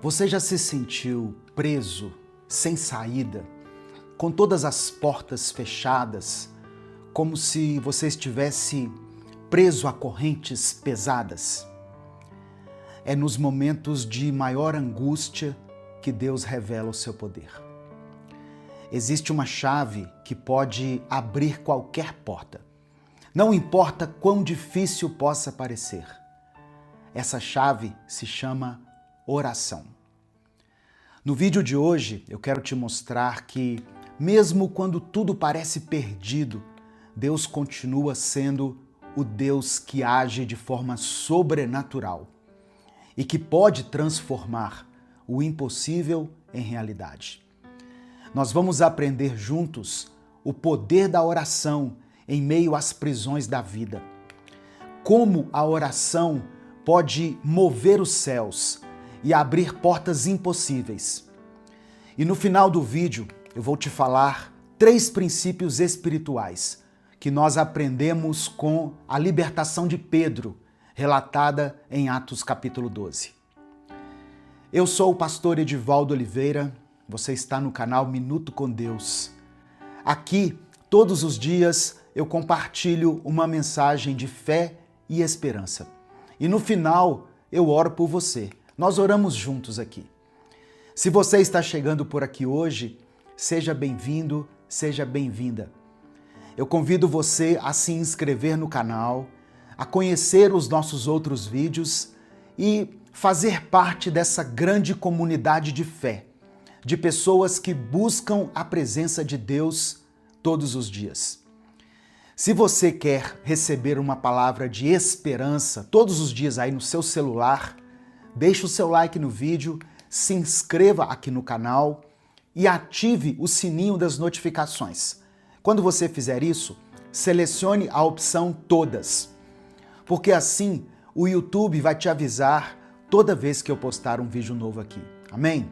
Você já se sentiu preso, sem saída, com todas as portas fechadas, como se você estivesse preso a correntes pesadas? É nos momentos de maior angústia que Deus revela o seu poder. Existe uma chave que pode abrir qualquer porta. Não importa quão difícil possa parecer. Essa chave se chama oração. No vídeo de hoje, eu quero te mostrar que, mesmo quando tudo parece perdido, Deus continua sendo o Deus que age de forma sobrenatural e que pode transformar o impossível em realidade. Nós vamos aprender juntos o poder da oração em meio às prisões da vida. Como a oração pode mover os céus e abrir portas impossíveis. E no final do vídeo eu vou te falar 3 princípios espirituais que nós aprendemos com a libertação de Pedro, relatada em Atos capítulo 12. Eu sou o pastor Edivaldo Oliveira, você está no canal Minuto com Deus. Aqui, todos os dias, eu compartilho uma mensagem de fé e esperança. E no final, eu oro por você. Nós oramos juntos aqui. Se você está chegando por aqui hoje, seja bem-vindo, seja bem-vinda. Eu convido você a se inscrever no canal, a conhecer os nossos outros vídeos e fazer parte dessa grande comunidade de fé, de pessoas que buscam a presença de Deus todos os dias. Se você quer receber uma palavra de esperança todos os dias aí no seu celular, deixe o seu like no vídeo, se inscreva aqui no canal e ative o sininho das notificações. Quando você fizer isso, selecione a opção Todas, porque assim o YouTube vai te avisar toda vez que eu postar um vídeo novo aqui. Amém?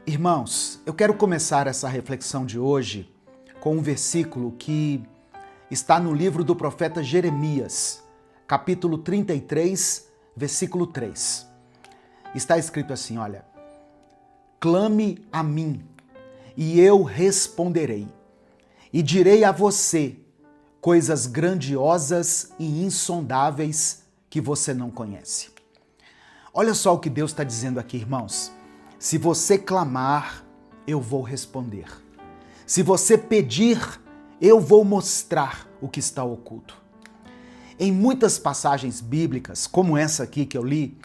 Irmãos, eu quero começar essa reflexão de hoje com um versículo que está no livro do profeta Jeremias, capítulo 33, versículo 3. Está escrito assim, olha: clame a mim, e eu responderei, e direi a você coisas grandiosas e insondáveis que você não conhece. Olha só o que Deus está dizendo aqui, irmãos. Se você clamar, eu vou responder. Se você pedir, eu vou mostrar o que está oculto. Em muitas passagens bíblicas, como essa aqui que eu li,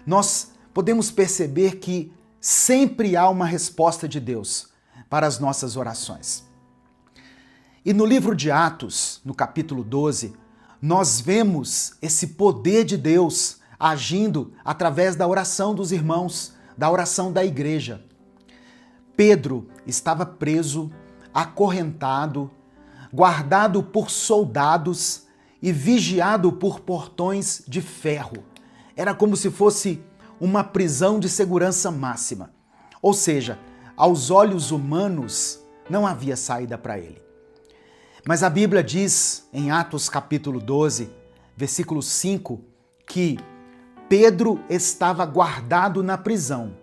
nós podemos perceber que sempre há uma resposta de Deus para as nossas orações. E no livro de Atos, no capítulo 12, nós vemos esse poder de Deus agindo através da oração dos irmãos, da oração da igreja. Pedro estava preso, acorrentado, guardado por soldados e vigiado por portões de ferro. Era como se fosse uma prisão de segurança máxima. Ou seja, aos olhos humanos não havia saída para ele. Mas a Bíblia diz em Atos capítulo 12, versículo 5, que Pedro estava guardado na prisão,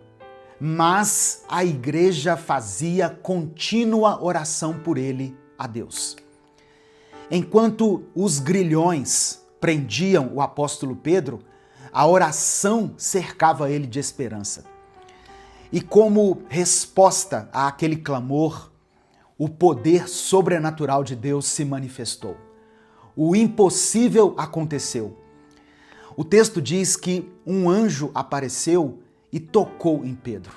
mas a igreja fazia contínua oração por ele a Deus. Enquanto os grilhões prendiam o apóstolo Pedro, a oração cercava ele de esperança. E como resposta àquele clamor, o poder sobrenatural de Deus se manifestou. O impossível aconteceu. O texto diz que um anjo apareceu e tocou em Pedro.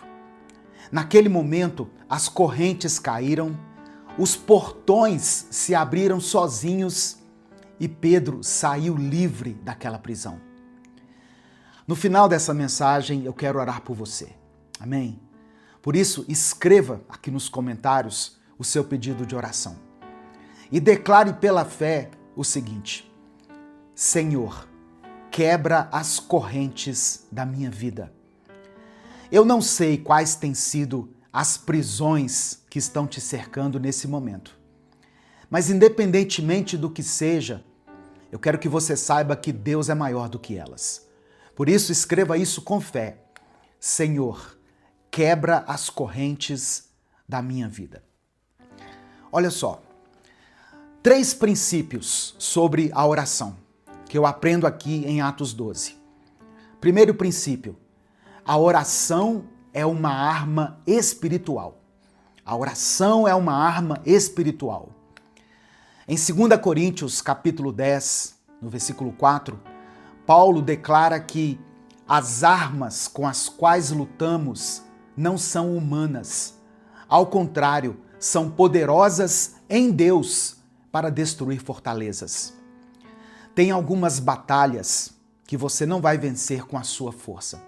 Naquele momento, as correntes caíram, os portões se abriram sozinhos e Pedro saiu livre daquela prisão. No final dessa mensagem, eu quero orar por você. Amém? Por isso, escreva aqui nos comentários o seu pedido de oração. E declare pela fé o seguinte: Senhor, quebra as correntes da minha vida. Eu não sei quais têm sido as prisões que estão te cercando nesse momento. Mas independentemente do que seja, eu quero que você saiba que Deus é maior do que elas. Por isso, escreva isso com fé. Senhor, quebra as correntes da minha vida. Olha só, 3 princípios sobre a oração que eu aprendo aqui em Atos 12. Primeiro princípio, a oração é uma arma espiritual. A oração é uma arma espiritual. Em 2 Coríntios, capítulo 10, no versículo 4, Paulo declara que as armas com as quais lutamos não são humanas. Ao contrário, são poderosas em Deus para destruir fortalezas. Tem algumas batalhas que você não vai vencer com a sua força,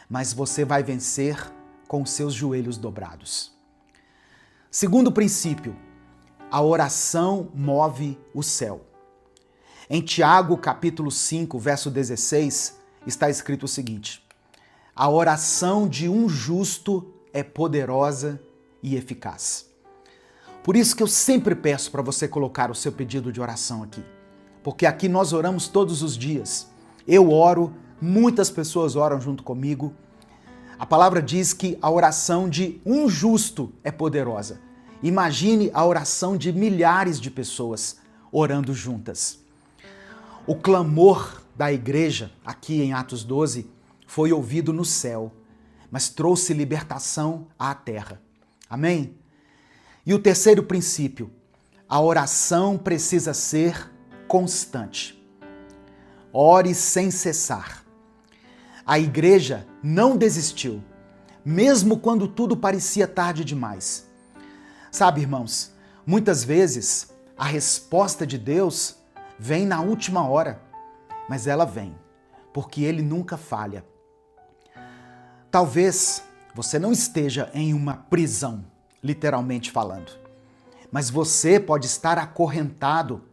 mas você vai vencer com os seus joelhos dobrados. Segundo princípio, a oração move o céu. Em Tiago, capítulo 5, verso 16, está escrito o seguinte: a oração de um justo é poderosa e eficaz. Por isso que eu sempre peço para você colocar o seu pedido de oração aqui, porque aqui nós oramos todos os dias. Eu oro, muitas pessoas oram junto comigo. A palavra diz que a oração de um justo é poderosa. Imagine a oração de milhares de pessoas orando juntas. O clamor da igreja, aqui em Atos 12, foi ouvido no céu, mas trouxe libertação à terra. Amém? E o terceiro princípio, a oração precisa ser constante. Ore sem cessar. A igreja não desistiu, mesmo quando tudo parecia tarde demais. Sabe, irmãos, muitas vezes a resposta de Deus vem na última hora, mas ela vem, porque Ele nunca falha. Talvez você não esteja em uma prisão, literalmente falando, mas você pode estar acorrentado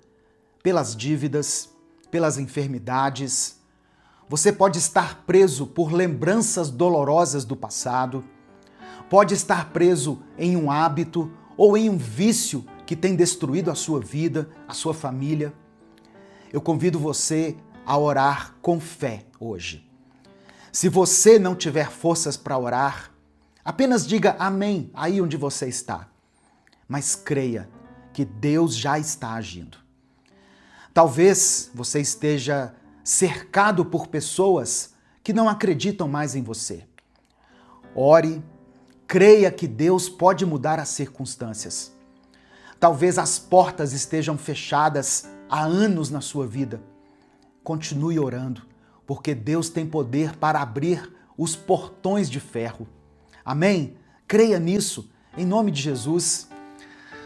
pelas dívidas, pelas enfermidades. Você pode estar preso por lembranças dolorosas do passado, pode estar preso em um hábito ou em um vício que tem destruído a sua vida, a sua família. Eu convido você a orar com fé hoje. Se você não tiver forças para orar, apenas diga amém aí onde você está. Mas creia que Deus já está agindo. Talvez você esteja cercado por pessoas que não acreditam mais em você. Ore, creia que Deus pode mudar as circunstâncias. Talvez as portas estejam fechadas há anos na sua vida. Continue orando, porque Deus tem poder para abrir os portões de ferro. Amém? Creia nisso, em nome de Jesus.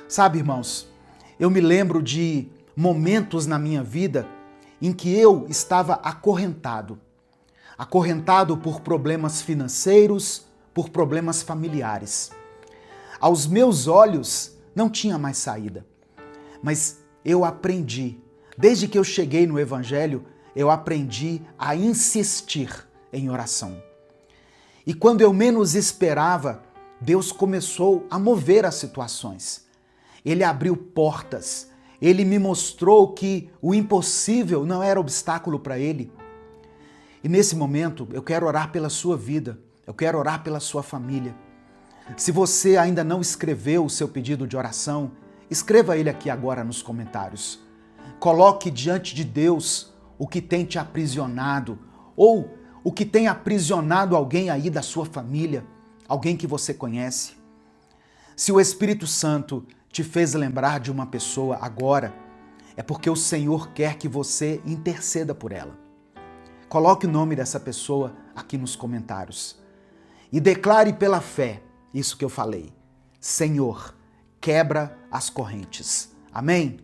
Sabe, irmãos, eu me lembro de momentos na minha vida em que eu estava acorrentado por problemas financeiros, por problemas familiares. Aos meus olhos não tinha mais saída, mas eu aprendi, desde que eu cheguei no Evangelho, eu aprendi a insistir em oração. E quando eu menos esperava, Deus começou a mover as situações. Ele abriu portas, Ele me mostrou que o impossível não era obstáculo para Ele. E nesse momento eu quero orar pela sua vida, eu quero orar pela sua família. Se você ainda não escreveu o seu pedido de oração, escreva ele aqui agora nos comentários. Coloque diante de Deus o que tem te aprisionado ou o que tem aprisionado alguém aí da sua família, alguém que você conhece. Se o Espírito Santo te fez lembrar de uma pessoa agora, é porque o Senhor quer que você interceda por ela. Coloque o nome dessa pessoa aqui nos comentários e declare pela fé isso que eu falei. Senhor, quebra as correntes. Amém?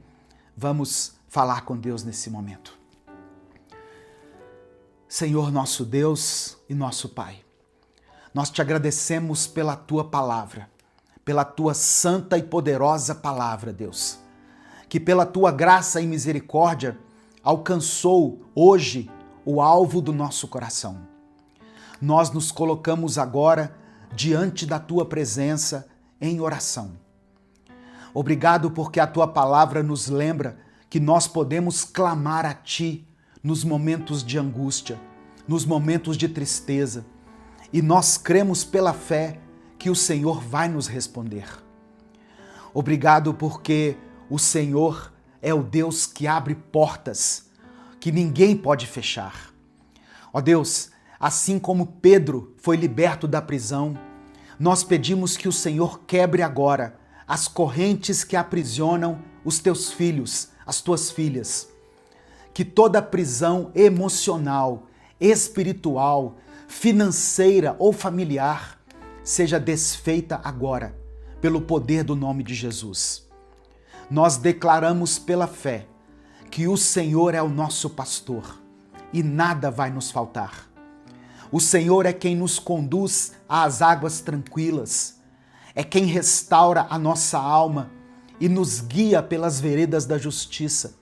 Vamos falar com Deus nesse momento. Senhor, nosso Deus e nosso Pai, nós te agradecemos pela Tua palavra, pela Tua santa e poderosa palavra, Deus, que pela Tua graça e misericórdia alcançou hoje o alvo do nosso coração. Nós nos colocamos agora diante da Tua presença em oração. Obrigado porque a Tua palavra nos lembra que nós podemos clamar a Ti nos momentos de angústia, nos momentos de tristeza. e nós cremos pela fé que o Senhor vai nos responder. Obrigado porque o Senhor é o Deus que abre portas que ninguém pode fechar. Ó Deus, assim como Pedro foi liberto da prisão, nós pedimos que o Senhor quebre agora as correntes que aprisionam os teus filhos, as tuas filhas. Que toda prisão emocional, espiritual, financeira ou familiar seja desfeita agora, pelo poder do nome de Jesus. Nós declaramos pela fé que o Senhor é o nosso pastor e nada vai nos faltar. O Senhor é quem nos conduz às águas tranquilas, é quem restaura a nossa alma e nos guia pelas veredas da justiça.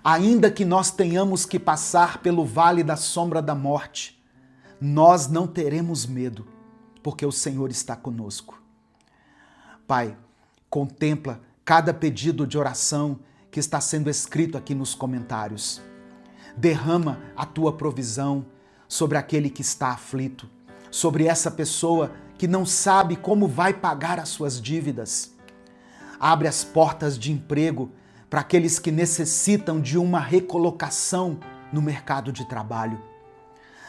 Ainda que nós tenhamos que passar pelo vale da sombra da morte, nós não teremos medo, porque o Senhor está conosco. Pai, contempla cada pedido de oração que está sendo escrito aqui nos comentários. Derrama a tua provisão sobre aquele que está aflito, sobre essa pessoa que não sabe como vai pagar as suas dívidas. Abre as portas de emprego para aqueles que necessitam de uma recolocação no mercado de trabalho.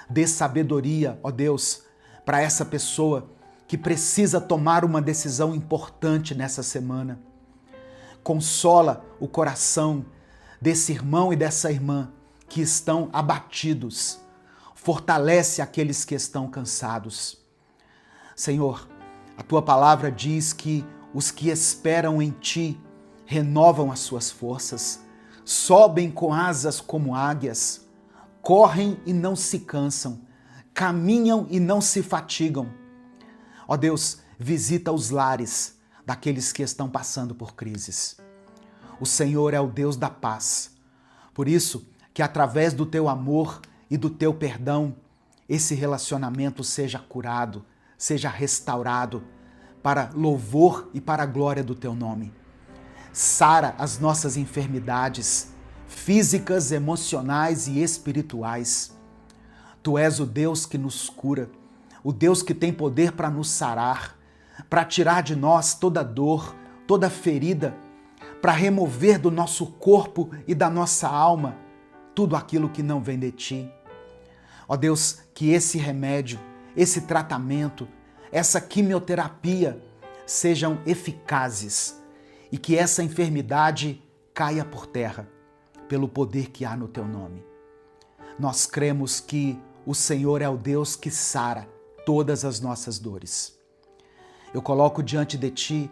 Dê sabedoria, ó Deus, para essa pessoa que precisa tomar uma decisão importante nessa semana. Consola o coração desse irmão e dessa irmã que estão abatidos. Fortalece aqueles que estão cansados. Senhor, a tua palavra diz que os que esperam em ti renovam as suas forças, sobem com asas como águias, correm e não se cansam, caminham e não se fatigam. Ó Deus, visita os lares daqueles que estão passando por crises. O Senhor é o Deus da paz. Por isso, que através do teu amor e do teu perdão, esse relacionamento seja curado, seja restaurado para louvor e para a glória do teu nome. Sara as nossas enfermidades físicas, emocionais e espirituais. Tu és o Deus que nos cura, o Deus que tem poder para nos sarar, para tirar de nós toda dor, toda ferida, para remover do nosso corpo e da nossa alma tudo aquilo que não vem de ti. Ó Deus, que esse remédio, esse tratamento, essa quimioterapia sejam eficazes e que essa enfermidade caia por terra pelo poder que há no teu nome. Nós cremos que o Senhor é o Deus que sara todas as nossas dores. Eu coloco diante de ti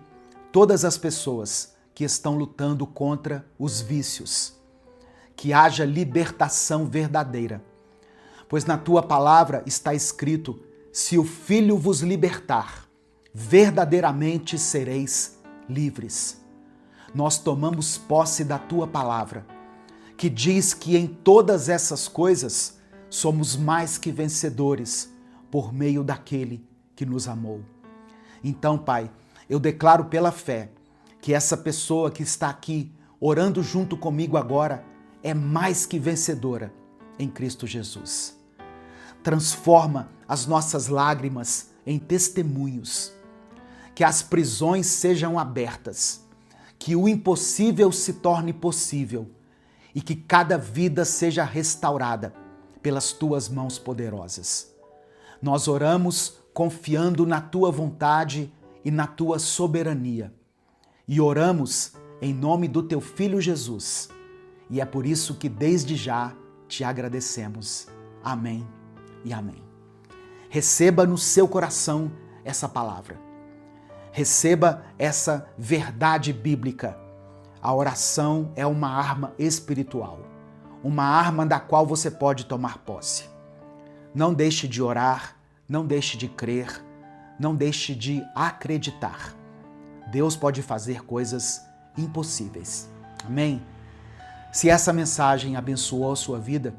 todas as pessoas que estão lutando contra os vícios. Que haja libertação verdadeira. Pois na tua palavra está escrito: se o Filho vos libertar, verdadeiramente sereis livres. Nós tomamos posse da tua palavra, que diz que em todas essas coisas somos mais que vencedores por meio daquele que nos amou. Então, Pai, eu declaro pela fé que essa pessoa que está aqui orando junto comigo agora é mais que vencedora em Cristo Jesus. Transforma as nossas lágrimas em testemunhos, que as prisões sejam abertas, que o impossível se torne possível e que cada vida seja restaurada pelas tuas mãos poderosas. Nós oramos confiando na tua vontade e na tua soberania. E oramos em nome do teu Filho Jesus. E é por isso que desde já te agradecemos. Amém e amém. Receba no seu coração essa palavra. Receba essa verdade bíblica. A oração é uma arma espiritual, uma arma da qual você pode tomar posse. Não deixe de orar, não deixe de crer, não deixe de acreditar. Deus pode fazer coisas impossíveis. Amém? Se essa mensagem abençoou a sua vida,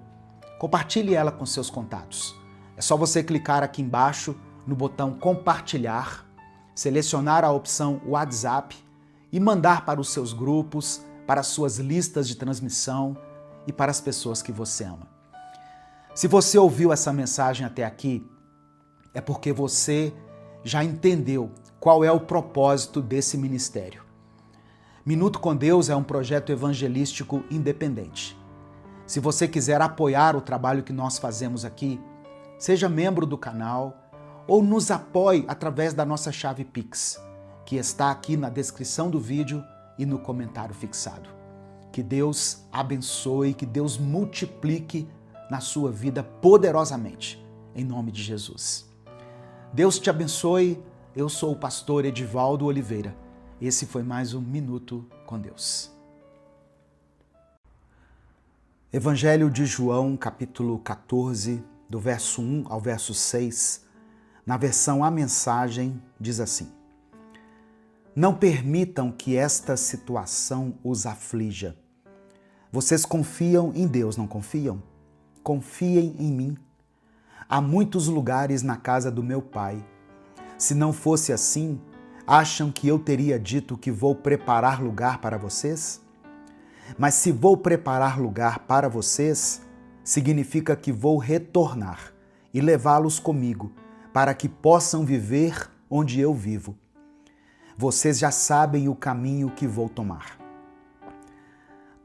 compartilhe ela com seus contatos. É só você clicar aqui embaixo no botão compartilhar, selecionar a opção WhatsApp e mandar para os seus grupos, para as suas listas de transmissão e para as pessoas que você ama. Se você ouviu essa mensagem até aqui é porque você já entendeu qual é o propósito desse ministério. Minuto com Deus é um projeto evangelístico independente. Se você quiser apoiar o trabalho que nós fazemos aqui, seja membro do canal ou nos apoie através da nossa chave Pix, que está aqui na descrição do vídeo e no comentário fixado. Que Deus abençoe, que Deus multiplique na sua vida poderosamente, em nome de Jesus. Deus te abençoe, eu sou o pastor Edivaldo Oliveira. Esse foi mais um Minuto com Deus. Evangelho de João, capítulo 14, do verso 1 ao verso 6, na versão A Mensagem, diz assim: Não permitam que esta situação os aflija. Vocês confiam em Deus, não confiam? Confiem em mim. Há muitos lugares na casa do meu Pai. Se não fosse assim, acham que eu teria dito que vou preparar lugar para vocês? Mas se vou preparar lugar para vocês, significa que vou retornar e levá-los comigo, para que possam viver onde eu vivo. Vocês já sabem o caminho que vou tomar.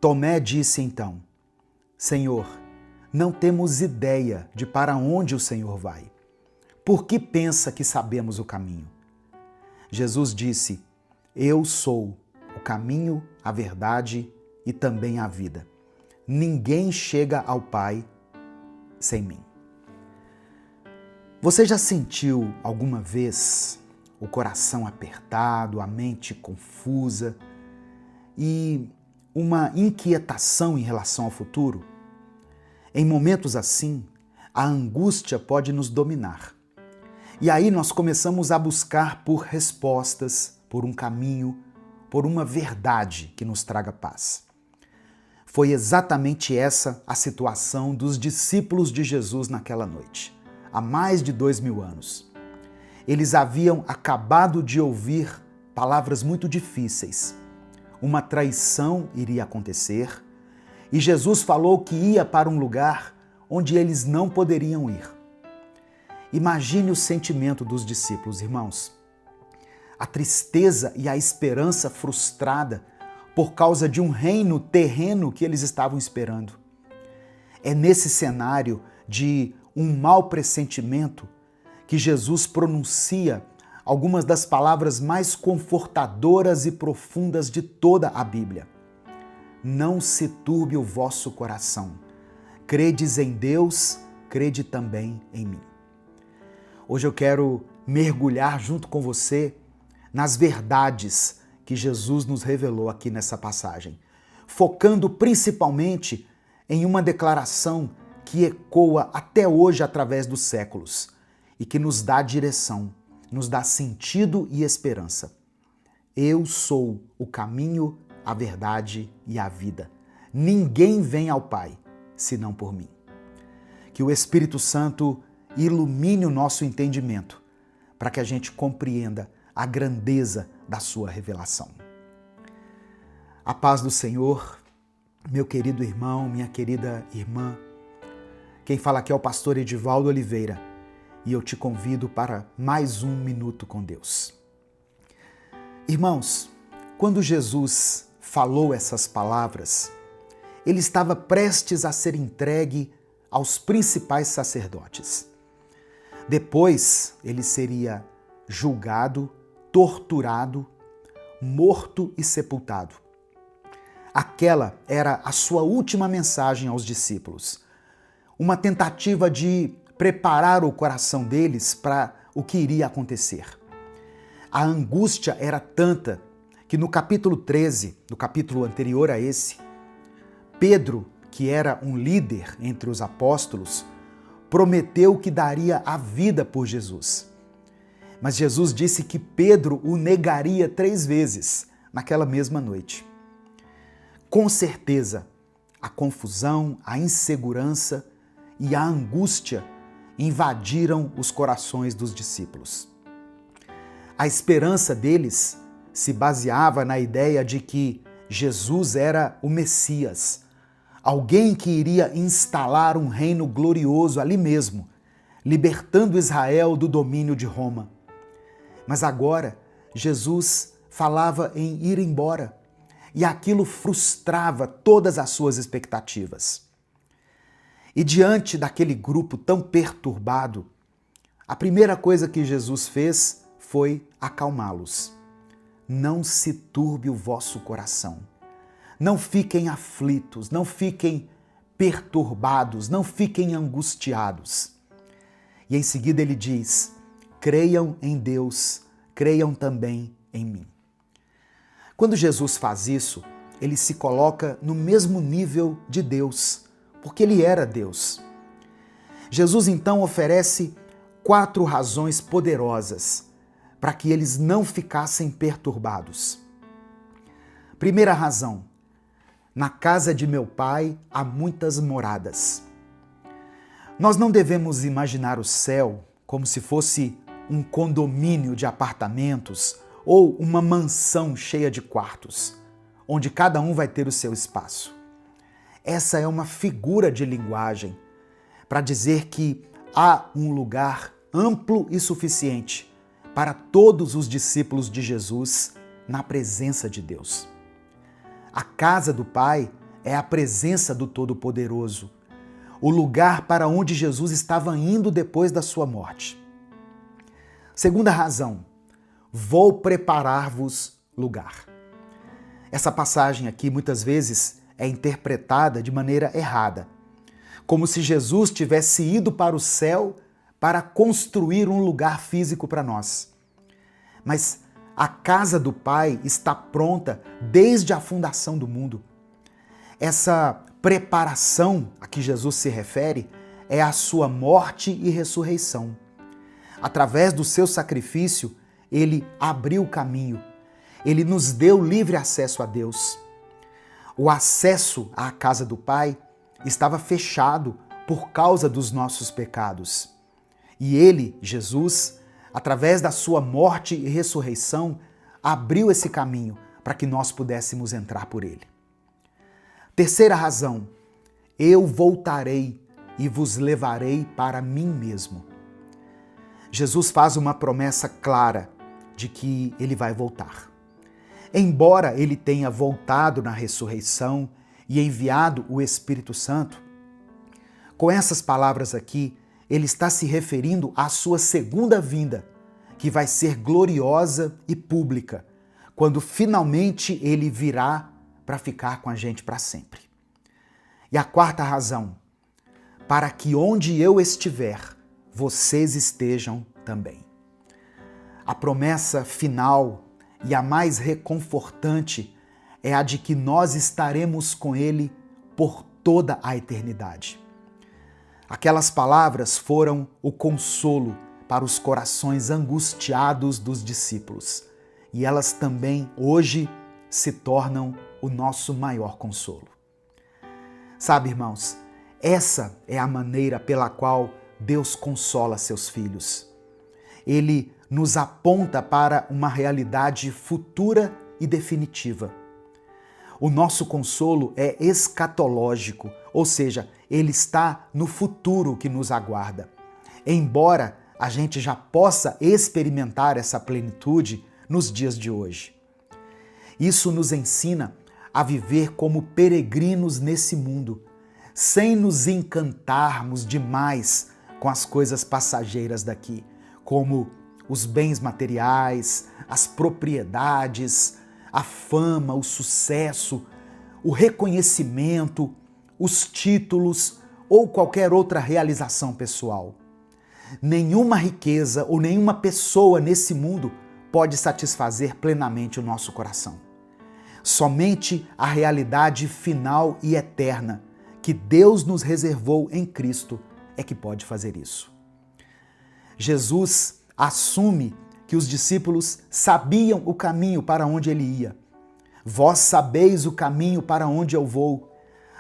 Tomé disse então: Senhor, não temos ideia de para onde o Senhor vai. Por que pensa que sabemos o caminho? Jesus disse: Eu sou o caminho, a verdade e também a vida. Ninguém chega ao Pai sem mim. Você já sentiu alguma vez o coração apertado, a mente confusa e uma inquietação em relação ao futuro? Em momentos assim, a angústia pode nos dominar. E aí nós começamos a buscar por respostas, por um caminho, por uma verdade que nos traga paz. Foi exatamente essa a situação dos discípulos de Jesus naquela noite, há mais de 2000 anos. Eles haviam acabado de ouvir palavras muito difíceis. Uma traição iria acontecer e Jesus falou que ia para um lugar onde eles não poderiam ir. Imagine o sentimento dos discípulos, irmãos. A tristeza e a esperança frustrada por causa de um reino terreno que eles estavam esperando. É nesse cenário de um mau pressentimento que Jesus pronuncia algumas das palavras mais confortadoras e profundas de toda a Bíblia. Não se turbe o vosso coração. Credes em Deus, crede também em mim. Hoje eu quero mergulhar junto com você nas verdades que Jesus nos revelou aqui nessa passagem, focando principalmente em uma declaração que ecoa até hoje através dos séculos e que nos dá direção, nos dá sentido e esperança. Eu sou o caminho, a verdade e a vida. Ninguém vem ao Pai senão por mim. Que o Espírito Santo ilumine o nosso entendimento para que a gente compreenda a grandeza da sua revelação. A paz do Senhor, meu querido irmão, minha querida irmã. Quem fala aqui é o pastor Edivaldo Oliveira e eu te convido para mais um Minuto com Deus. Irmãos, quando Jesus falou essas palavras, ele estava prestes a ser entregue aos principais sacerdotes. Depois, ele seria julgado, torturado, morto e sepultado. Aquela era a sua última mensagem aos discípulos. Uma tentativa de preparar o coração deles para o que iria acontecer. A angústia era tanta que no capítulo 13, no capítulo anterior a esse, Pedro, que era um líder entre os apóstolos, prometeu que daria a vida por Jesus. Mas Jesus disse que Pedro o negaria 3 vezes naquela mesma noite. Com certeza, a confusão, a insegurança e a angústia invadiram os corações dos discípulos. A esperança deles se baseava na ideia de que Jesus era o Messias, alguém que iria instalar um reino glorioso ali mesmo, libertando Israel do domínio de Roma. Mas agora, Jesus falava em ir embora, e aquilo frustrava todas as suas expectativas. E diante daquele grupo tão perturbado, a primeira coisa que Jesus fez foi acalmá-los. Não se turbe o vosso coração. Não fiquem aflitos, não fiquem perturbados, não fiquem angustiados. E em seguida ele diz: creiam em Deus, creiam também em mim. Quando Jesus faz isso, ele se coloca no mesmo nível de Deus, porque ele era Deus. Jesus então oferece 4 razões poderosas para que eles não ficassem perturbados. Primeira razão: na casa de meu Pai há muitas moradas. Nós não devemos imaginar o céu como se fosse um condomínio de apartamentos ou uma mansão cheia de quartos, onde cada um vai ter o seu espaço. Essa é uma figura de linguagem para dizer que há um lugar amplo e suficiente para todos os discípulos de Jesus na presença de Deus. A casa do Pai é a presença do Todo-Poderoso, o lugar para onde Jesus estava indo depois da sua morte. Segunda razão: vou preparar-vos lugar. Essa passagem aqui muitas vezes é interpretada de maneira errada, como se Jesus tivesse ido para o céu para construir um lugar físico para nós. Mas a casa do Pai está pronta desde a fundação do mundo. Essa preparação a que Jesus se refere é a sua morte e ressurreição. Através do seu sacrifício, ele abriu o caminho. Ele nos deu livre acesso a Deus. O acesso à casa do Pai estava fechado por causa dos nossos pecados. E ele, Jesus, através da sua morte e ressurreição, abriu esse caminho para que nós pudéssemos entrar por ele. Terceira razão: eu voltarei e vos levarei para mim mesmo. Jesus faz uma promessa clara de que ele vai voltar. Embora ele tenha voltado na ressurreição e enviado o Espírito Santo, com essas palavras aqui, ele está se referindo à sua segunda vinda, que vai ser gloriosa e pública, quando finalmente ele virá para ficar com a gente para sempre. E a quarta razão: para que onde eu estiver, vocês estejam também. A promessa final e a mais reconfortante é a de que nós estaremos com ele por toda a eternidade. Aquelas palavras foram o consolo para os corações angustiados dos discípulos, e elas também hoje se tornam o nosso maior consolo. Sabe, irmãos, essa é a maneira pela qual Deus consola seus filhos. Ele nos aponta para uma realidade futura e definitiva. O nosso consolo é escatológico, ou seja, ele está no futuro que nos aguarda. Embora a gente já possa experimentar essa plenitude nos dias de hoje. Isso nos ensina a viver como peregrinos nesse mundo, sem nos encantarmos demais com as coisas passageiras daqui, como os bens materiais, as propriedades, a fama, o sucesso, o reconhecimento, os títulos ou qualquer outra realização pessoal. Nenhuma riqueza ou nenhuma pessoa nesse mundo pode satisfazer plenamente o nosso coração. Somente a realidade final e eterna que Deus nos reservou em Cristo é que pode fazer isso. Jesus assume que os discípulos sabiam o caminho para onde ele ia. Vós sabeis o caminho para onde eu vou.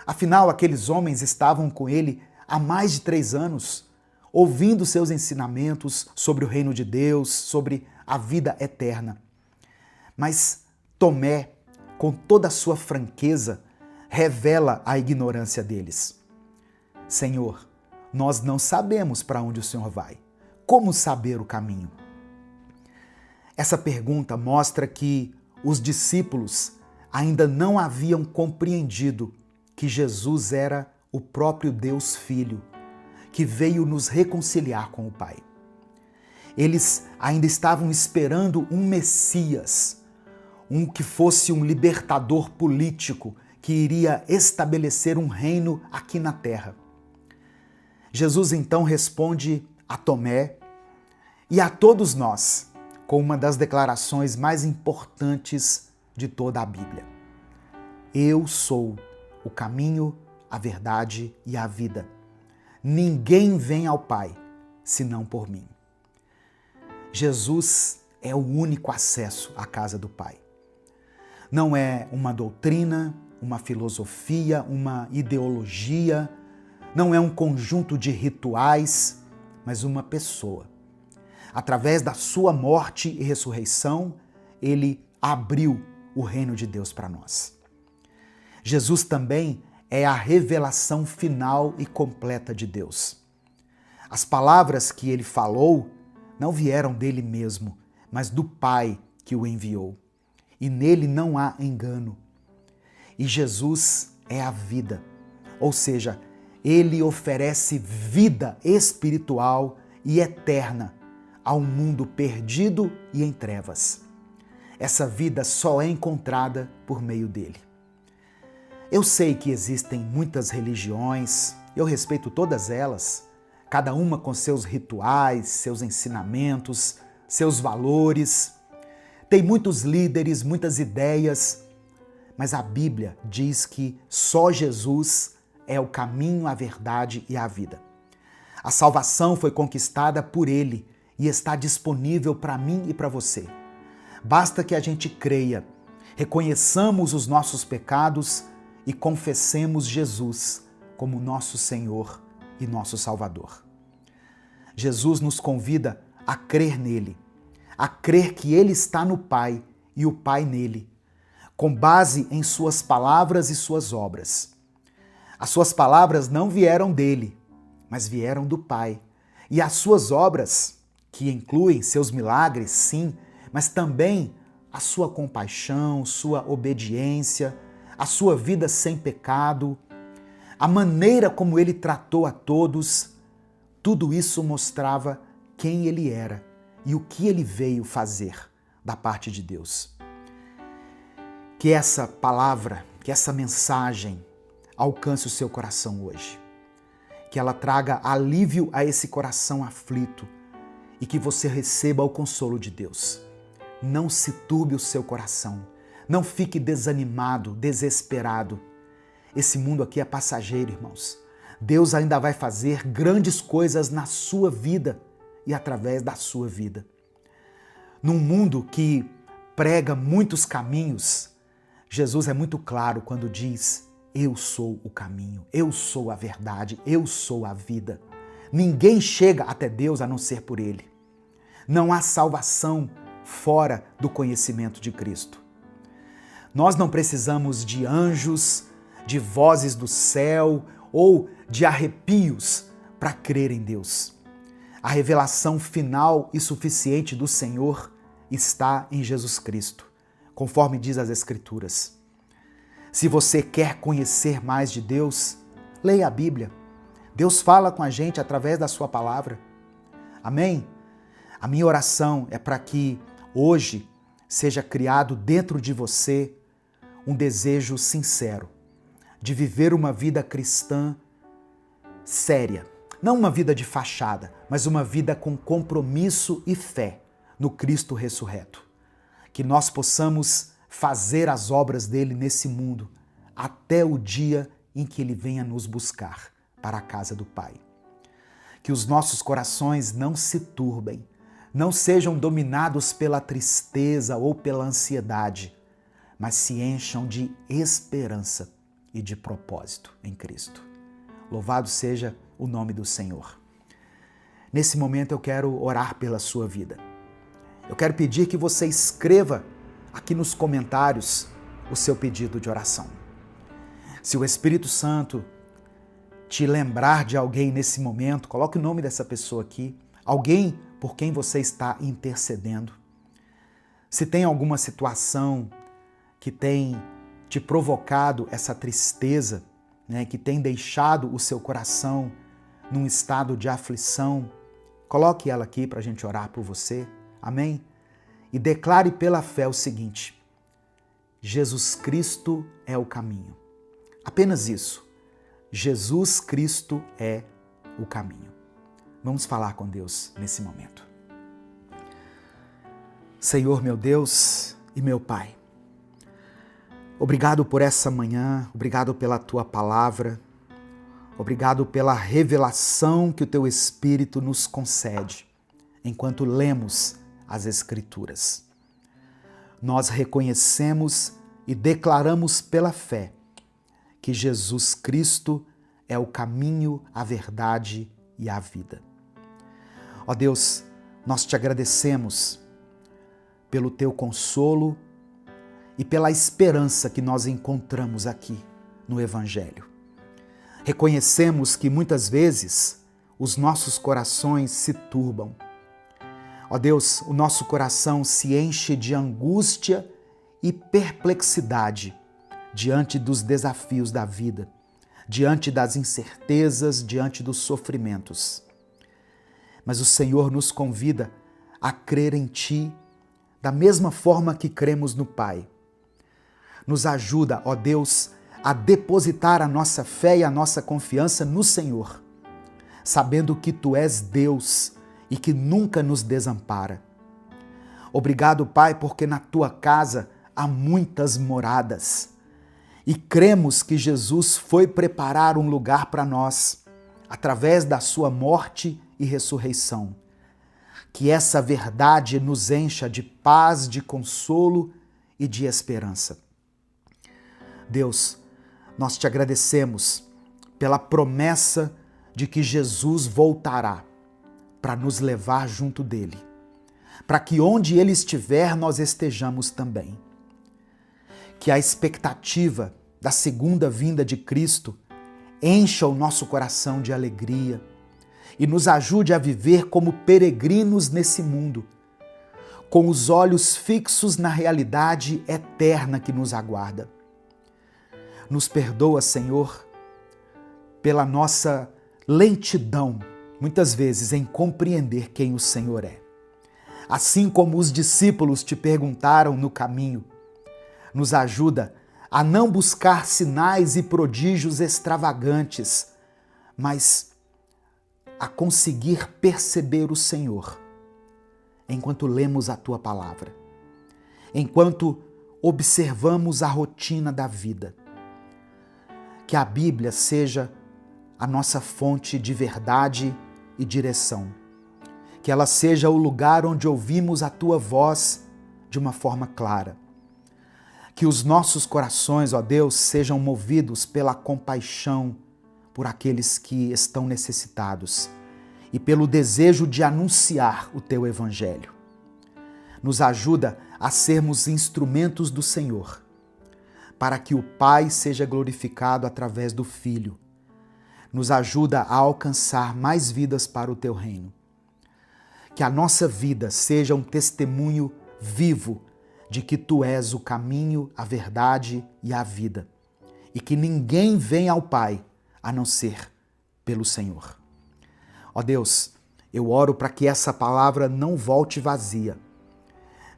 Afinal, aqueles homens estavam com ele há mais de 3 anos, ouvindo seus ensinamentos sobre o reino de Deus, sobre a vida eterna. Mas Tomé, com toda a sua franqueza, revela a ignorância deles. Senhor, nós não sabemos para onde o Senhor vai. Como saber o caminho? Essa pergunta mostra que os discípulos ainda não haviam compreendido que Jesus era o próprio Deus Filho, que veio nos reconciliar com o Pai. Eles ainda estavam esperando um Messias, que fosse um libertador político que iria estabelecer um reino aqui na terra. Jesus então responde a Tomé e a todos nós com uma das declarações mais importantes de toda a Bíblia. Eu sou o caminho, a verdade e a vida. Ninguém vem ao Pai senão por mim. Jesus é o único acesso à casa do Pai. Não é uma doutrina, uma filosofia, uma ideologia, não é um conjunto de rituais, mas uma pessoa. Através da sua morte e ressurreição, ele abriu o reino de Deus para nós. Jesus também é a revelação final e completa de Deus. As palavras que ele falou não vieram dele mesmo, mas do Pai que o enviou. E nele não há engano. E Jesus é a vida, ou seja, ele oferece vida espiritual e eterna a um mundo perdido e em trevas. Essa vida só é encontrada por meio dele. Eu sei que existem muitas religiões, eu respeito todas elas, cada uma com seus rituais, seus ensinamentos, seus valores. Tem muitos líderes, muitas ideias, mas a Bíblia diz que só Jesus é o caminho, a verdade e a vida. A salvação foi conquistada por ele e está disponível para mim e para você. Basta que a gente creia, reconheçamos os nossos pecados e confessemos Jesus como nosso Senhor e nosso Salvador. Jesus nos convida a crer nele, a crer que ele está no Pai e o Pai nele, com base em suas palavras e suas obras. As suas palavras não vieram dele, mas vieram do Pai. E as suas obras, que incluem seus milagres, sim, mas também a sua compaixão, sua obediência, a sua vida sem pecado, a maneira como ele tratou a todos, tudo isso mostrava quem ele era e o que ele veio fazer da parte de Deus. Que essa palavra, que essa mensagem alcance o seu coração hoje. Que ela traga alívio a esse coração aflito e que você receba o consolo de Deus. Não se turbe o seu coração. Não fique desanimado, desesperado. Esse mundo aqui é passageiro, irmãos. Deus ainda vai fazer grandes coisas na sua vida e através da sua vida. Num mundo que prega muitos caminhos, Jesus é muito claro quando diz: eu sou o caminho, eu sou a verdade, eu sou a vida. Ninguém chega até Deus a não ser por Ele. Não há salvação fora do conhecimento de Cristo. Nós não precisamos de anjos, de vozes do céu ou de arrepios para crer em Deus. A revelação final e suficiente do Senhor está em Jesus Cristo, conforme diz as Escrituras. Se você quer conhecer mais de Deus, leia a Bíblia. Deus fala com a gente através da sua palavra. Amém? A minha oração é para que hoje seja criado dentro de você um desejo sincero de viver uma vida cristã séria. Não uma vida de fachada, mas uma vida com compromisso e fé no Cristo ressurreto. Que nós possamos fazer as obras dele nesse mundo até o dia em que ele venha nos buscar para a casa do Pai. Que os nossos corações não se turbem, não sejam dominados pela tristeza ou pela ansiedade, mas se encham de esperança e de propósito em Cristo. Louvado seja o nome do Senhor. Nesse momento eu quero orar pela sua vida. Eu quero pedir que você escreva aqui nos comentários o seu pedido de oração. Se o Espírito Santo te lembrar de alguém nesse momento, coloque o nome dessa pessoa aqui, alguém por quem você está intercedendo. Se tem alguma situação que tem te provocado essa tristeza, né, que tem deixado o seu coração num estado de aflição, coloque ela aqui para a gente orar por você, amém? E declare pela fé o seguinte: Jesus Cristo é o caminho. Apenas isso. Jesus Cristo é o caminho. Vamos falar com Deus nesse momento. Senhor, meu Deus e meu Pai, obrigado por essa manhã, obrigado pela Tua palavra, obrigado pela revelação que o Teu Espírito nos concede enquanto lemos as Escrituras. Nós reconhecemos e declaramos pela fé que Jesus Cristo é o caminho, a verdade e a vida. Ó Deus, nós te agradecemos pelo Teu consolo e pela esperança que nós encontramos aqui no Evangelho. Reconhecemos que muitas vezes os nossos corações se turbam. Ó Deus, o nosso coração se enche de angústia e perplexidade diante dos desafios da vida, diante das incertezas, diante dos sofrimentos. Mas o Senhor nos convida a crer em Ti da mesma forma que cremos no Pai. Nos ajuda, ó Deus, a depositar a nossa fé e a nossa confiança no Senhor, sabendo que Tu és Deus e que nunca nos desampara. Obrigado, Pai, porque na Tua casa há muitas moradas e cremos que Jesus foi preparar um lugar para nós através da Sua morte e ressurreição. Que essa verdade nos encha de paz, de consolo e de esperança. Deus, nós te agradecemos pela promessa de que Jesus voltará para nos levar junto dele, para que onde ele estiver nós estejamos também. Que a expectativa da segunda vinda de Cristo encha o nosso coração de alegria e nos ajude a viver como peregrinos nesse mundo, com os olhos fixos na realidade eterna que nos aguarda. Nos perdoa, Senhor, pela nossa lentidão, muitas vezes, em compreender quem o Senhor é. Assim como os discípulos te perguntaram no caminho, nos ajuda a não buscar sinais e prodígios extravagantes, mas a conseguir perceber o Senhor enquanto lemos a Tua palavra, enquanto observamos a rotina da vida. Que a Bíblia seja a nossa fonte de verdade e direção. Que ela seja o lugar onde ouvimos a Tua voz de uma forma clara. Que os nossos corações, ó Deus, sejam movidos pela compaixão por aqueles que estão necessitados e pelo desejo de anunciar o Teu Evangelho. Nos ajuda a sermos instrumentos do Senhor, para que o Pai seja glorificado através do Filho. Nos ajuda a alcançar mais vidas para o Teu reino. Que a nossa vida seja um testemunho vivo de que Tu és o caminho, a verdade e a vida, e que ninguém vem ao Pai a não ser pelo Senhor. Ó Deus, eu oro para que essa palavra não volte vazia,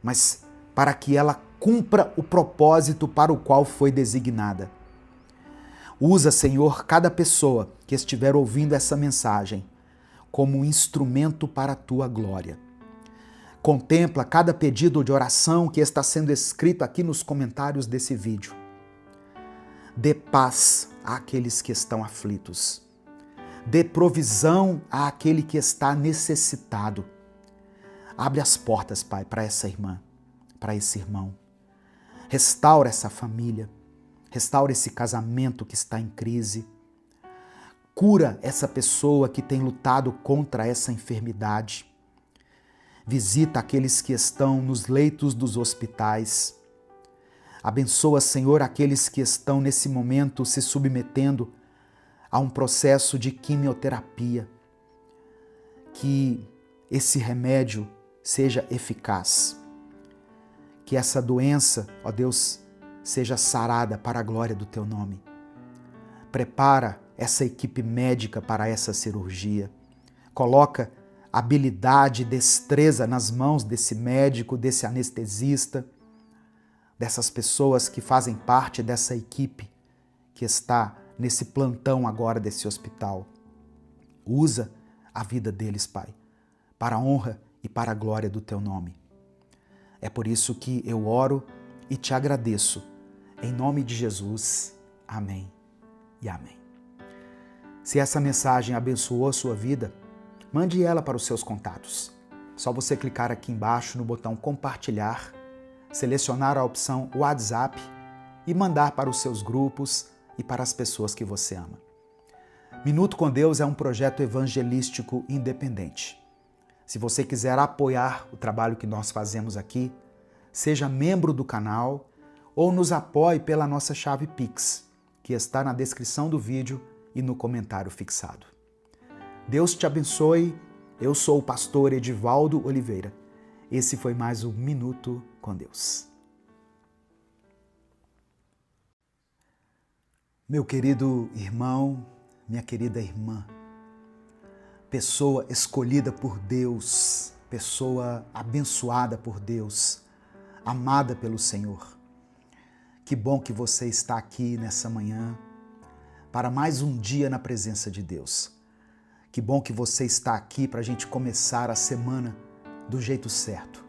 mas para que ela cumpra o propósito para o qual foi designada. Usa, Senhor, cada pessoa que estiver ouvindo essa mensagem como um instrumento para a Tua glória. Contempla cada pedido de oração que está sendo escrito aqui nos comentários desse vídeo. Dê paz àqueles que estão aflitos. Dê provisão àquele que está necessitado. Abre as portas, Pai, para essa irmã, para esse irmão. Restaura essa família. Restaura esse casamento que está em crise. Cura essa pessoa que tem lutado contra essa enfermidade. Visita aqueles que estão nos leitos dos hospitais. Abençoa, Senhor, aqueles que estão nesse momento se submetendo a um processo de quimioterapia, que esse remédio seja eficaz, que essa doença, ó Deus, seja sarada para a glória do Teu nome. Prepara essa equipe médica para essa cirurgia. Coloca habilidade e destreza nas mãos desse médico, desse anestesista, dessas pessoas que fazem parte dessa equipe que está nesse plantão agora desse hospital. Usa a vida deles, Pai, para a honra e para a glória do Teu nome. É por isso que eu oro e te agradeço. Em nome de Jesus. Amém e amém. Se essa mensagem abençoou a sua vida, mande ela para os seus contatos. Só você clicar aqui embaixo no botão compartilhar, selecionar a opção WhatsApp e mandar para os seus grupos e para as pessoas que você ama. Minuto com Deus é um projeto evangelístico independente. Se você quiser apoiar o trabalho que nós fazemos aqui, seja membro do canal ou nos apoie pela nossa chave Pix, que está na descrição do vídeo e no comentário fixado. Deus te abençoe. Eu sou o pastor Edivaldo Oliveira. Esse foi mais um Minuto com Deus. Meu querido irmão, minha querida irmã, pessoa escolhida por Deus, pessoa abençoada por Deus, amada pelo Senhor. Que bom que você está aqui nessa manhã para mais um dia na presença de Deus. Que bom que você está aqui para a gente começar a semana do jeito certo.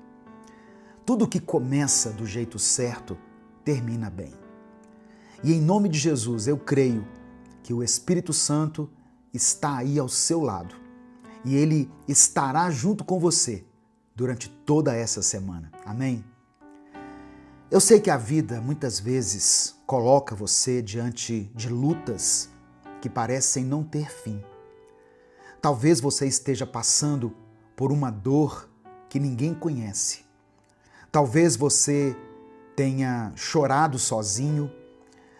Tudo que começa do jeito certo termina bem. E em nome de Jesus eu creio que o Espírito Santo está aí ao seu lado e ele estará junto com você durante toda essa semana. Amém? Eu sei que a vida muitas vezes coloca você diante de lutas que parecem não ter fim. Talvez você esteja passando por uma dor que ninguém conhece. Talvez você tenha chorado sozinho,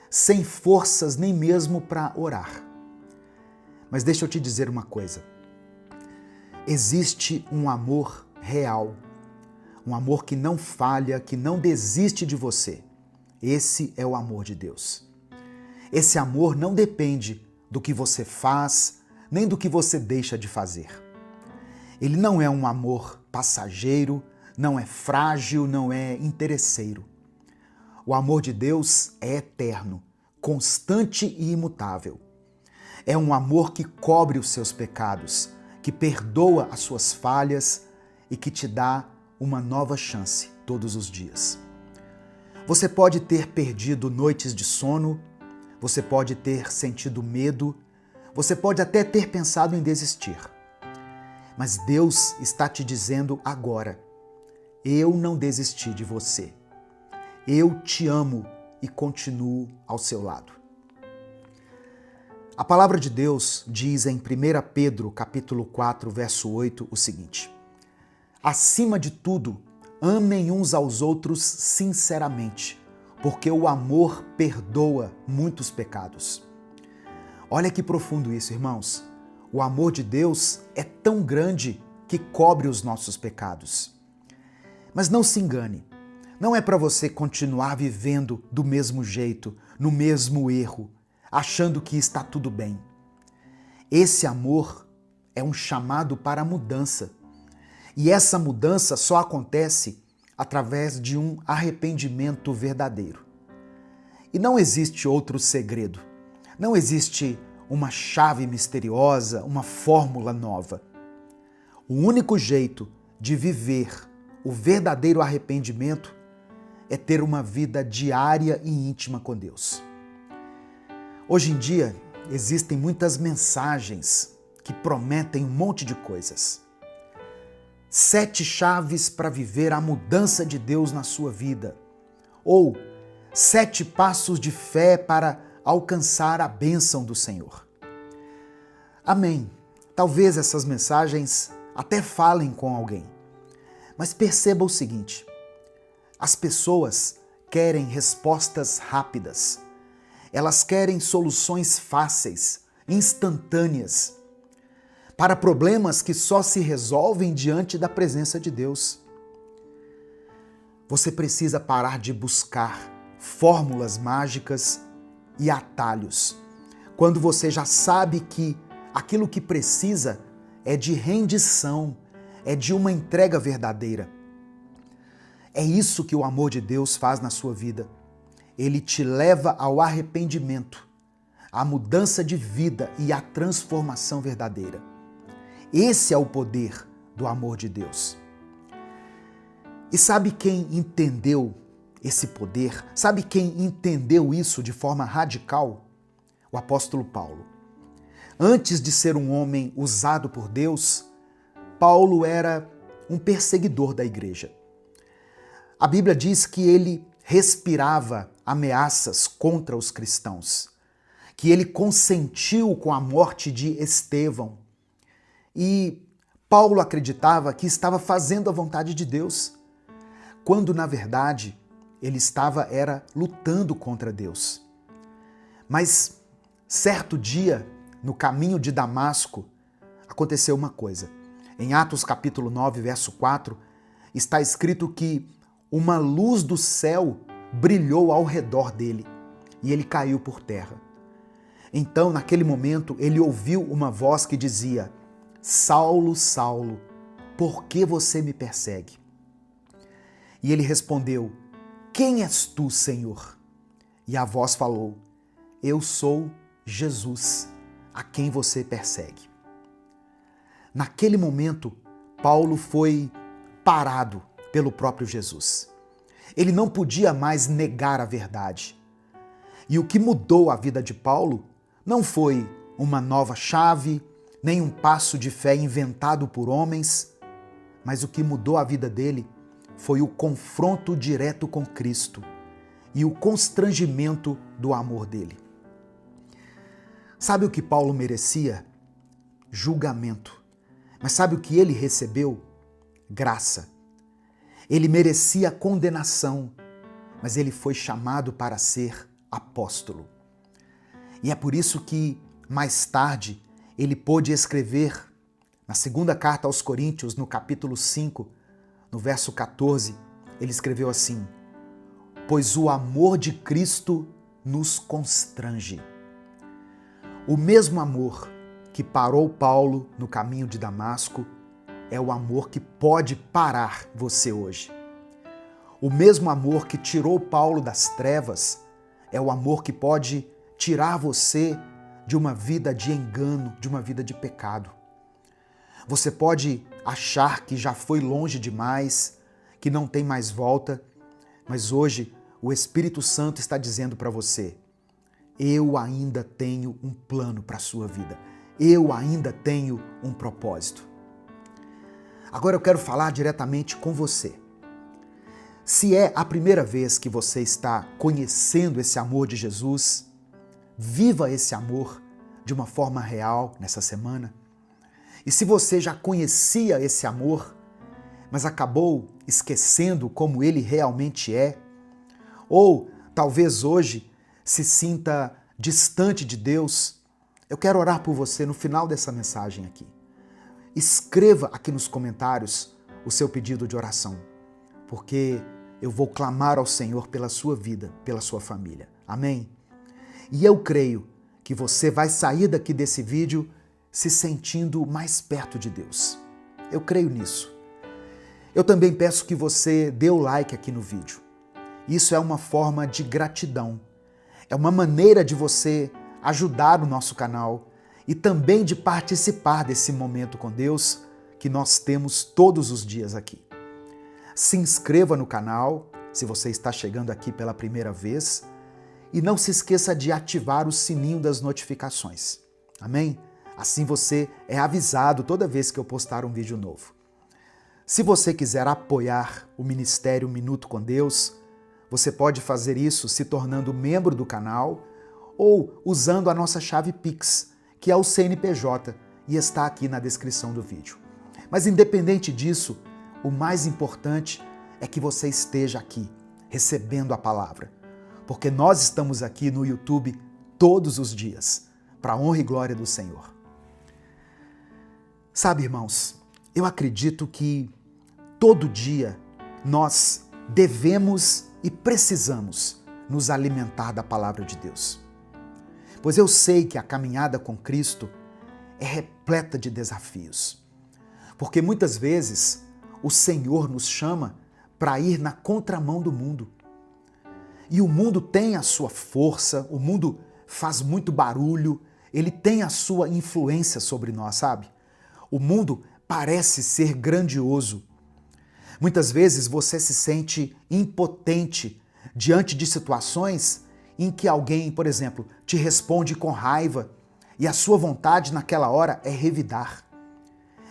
sem forças nem mesmo para orar. Mas deixa eu te dizer uma coisa. Existe um amor real, um amor que não falha, que não desiste de você. Esse é o amor de Deus. Esse amor não depende do que você faz, nem do que você deixa de fazer. Ele não é um amor passageiro, não é frágil, não é interesseiro. O amor de Deus é eterno, constante e imutável. É um amor que cobre os seus pecados, que perdoa as suas falhas e que te dá uma nova chance todos os dias. Você pode ter perdido noites de sono, você pode ter sentido medo, você pode até ter pensado em desistir. Mas Deus está te dizendo agora: eu não desisti de você. Eu te amo e continuo ao seu lado. A palavra de Deus diz em 1 Pedro, capítulo 4, verso 8, o seguinte: acima de tudo, amem uns aos outros sinceramente, porque o amor perdoa muitos pecados. Olha que profundo isso, irmãos. O amor de Deus é tão grande que cobre os nossos pecados. Mas não se engane, não é para você continuar vivendo do mesmo jeito, no mesmo erro, achando que está tudo bem. Esse amor é um chamado para a mudança. E essa mudança só acontece através de um arrependimento verdadeiro. E não existe outro segredo. Não existe uma chave misteriosa, uma fórmula nova. O único jeito de viver o verdadeiro arrependimento é ter uma vida diária e íntima com Deus. Hoje em dia, existem muitas mensagens que prometem um monte de coisas. 7 chaves para viver a mudança de Deus na sua vida. Ou 7 passos de fé para alcançar a bênção do Senhor. Amém. Talvez essas mensagens até falem com alguém. Mas perceba o seguinte: as pessoas querem respostas rápidas. Elas querem soluções fáceis instantâneas, para problemas que só se resolvem diante da presença de Deus. Você precisa parar de buscar fórmulas mágicas e atalhos, quando você já sabe que aquilo que precisa é de rendição, é de uma entrega verdadeira. É isso que o amor de Deus faz na sua vida. Ele te leva ao arrependimento, à mudança de vida e à transformação verdadeira. Esse é o poder do amor de Deus. E sabe quem entendeu esse poder? Sabe quem entendeu isso de forma radical? O apóstolo Paulo. Antes de ser um homem usado por Deus, Paulo era um perseguidor da igreja. A Bíblia diz que ele respirava ameaças contra os cristãos, que ele consentiu com a morte de Estevão. E Paulo acreditava que estava fazendo a vontade de Deus, quando na verdade ele estava lutando contra Deus. Mas certo dia, no caminho de Damasco, aconteceu uma coisa. Em Atos capítulo 9, verso 4, está escrito que uma luz do céu brilhou ao redor dele e ele caiu por terra. Então, naquele momento, ele ouviu uma voz que dizia: Saulo, Saulo, por que você me persegue? E ele respondeu: Quem és tu, Senhor? E a voz falou: Eu sou Jesus, a quem você persegue. Naquele momento, Paulo foi parado pelo próprio Jesus. Ele não podia mais negar a verdade. E o que mudou a vida de Paulo não foi uma nova chave, nem um passo de fé inventado por homens, mas o que mudou a vida dele foi o confronto direto com Cristo e o constrangimento do amor dele. Sabe o que Paulo merecia? Julgamento. Mas sabe o que ele recebeu? Graça. Ele merecia condenação, mas ele foi chamado para ser apóstolo. E é por isso que, mais tarde, ele pôde escrever na segunda carta aos Coríntios, no capítulo 5, no verso 14, ele escreveu assim: Pois o amor de Cristo nos constrange. O mesmo amor que parou Paulo no caminho de Damasco é o amor que pode parar você hoje. O mesmo amor que tirou Paulo das trevas é o amor que pode tirar você de uma vida de engano, de uma vida de pecado. Você pode achar que já foi longe demais, que não tem mais volta, mas hoje o Espírito Santo está dizendo para você: eu ainda tenho um plano para a sua vida. Eu ainda tenho um propósito. Agora eu quero falar diretamente com você. Se é a primeira vez que você está conhecendo esse amor de Jesus, viva esse amor de uma forma real nessa semana. E se você já conhecia esse amor, mas acabou esquecendo como ele realmente é, ou talvez hoje se sinta distante de Deus, eu quero orar por você no final dessa mensagem aqui. Escreva aqui nos comentários o seu pedido de oração, porque eu vou clamar ao Senhor pela sua vida, pela sua família. Amém? E eu creio que você vai sair daqui desse vídeo se sentindo mais perto de Deus. Eu creio nisso. Eu também peço que você dê o like aqui no vídeo. Isso é uma forma de gratidão. É uma maneira de você ajudar o nosso canal e também de participar desse momento com Deus que nós temos todos os dias aqui. Se inscreva no canal, se você está chegando aqui pela primeira vez, e não se esqueça de ativar o sininho das notificações. Amém? Assim você é avisado toda vez que eu postar um vídeo novo. Se você quiser apoiar o Ministério Minuto com Deus, você pode fazer isso se tornando membro do canal ou usando a nossa chave Pix, que é o CNPJ, e está aqui na descrição do vídeo. Mas independente disso, o mais importante é que você esteja aqui, recebendo a palavra. Porque nós estamos aqui no YouTube todos os dias, para a honra e glória do Senhor. Sabe, irmãos, eu acredito que todo dia nós devemos e precisamos nos alimentar da palavra de Deus. Pois eu sei que a caminhada com Cristo é repleta de desafios. Porque muitas vezes o Senhor nos chama para ir na contramão do mundo. E o mundo tem a sua força, o mundo faz muito barulho, ele tem a sua influência sobre nós, sabe? O mundo parece ser grandioso. Muitas vezes você se sente impotente diante de situações em que alguém, por exemplo, te responde com raiva e a sua vontade naquela hora é revidar.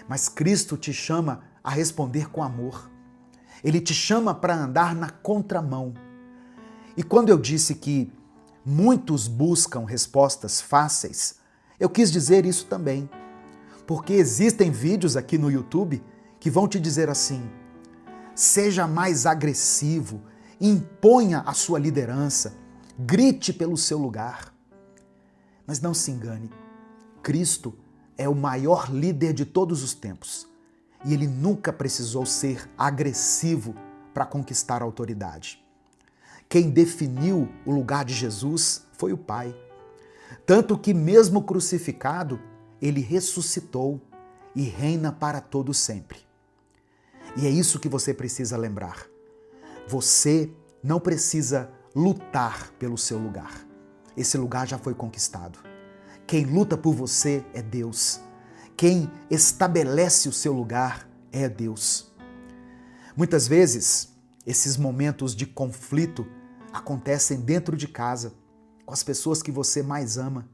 Mas Cristo te chama a responder com amor. Ele te chama para andar na contramão. E quando eu disse que muitos buscam respostas fáceis, eu quis dizer isso também. Porque existem vídeos aqui no YouTube que vão te dizer assim: seja mais agressivo, imponha a sua liderança, grite pelo seu lugar. Mas não se engane, Cristo é o maior líder de todos os tempos e ele nunca precisou ser agressivo para conquistar a autoridade. Quem definiu o lugar de Jesus foi o Pai. Tanto que, mesmo crucificado, ele ressuscitou e reina para todo sempre. E é isso que você precisa lembrar. Você não precisa lutar pelo seu lugar. Esse lugar já foi conquistado. Quem luta por você é Deus. Quem estabelece o seu lugar é Deus. Muitas vezes, esses momentos de conflito acontecem dentro de casa, com as pessoas que você mais ama.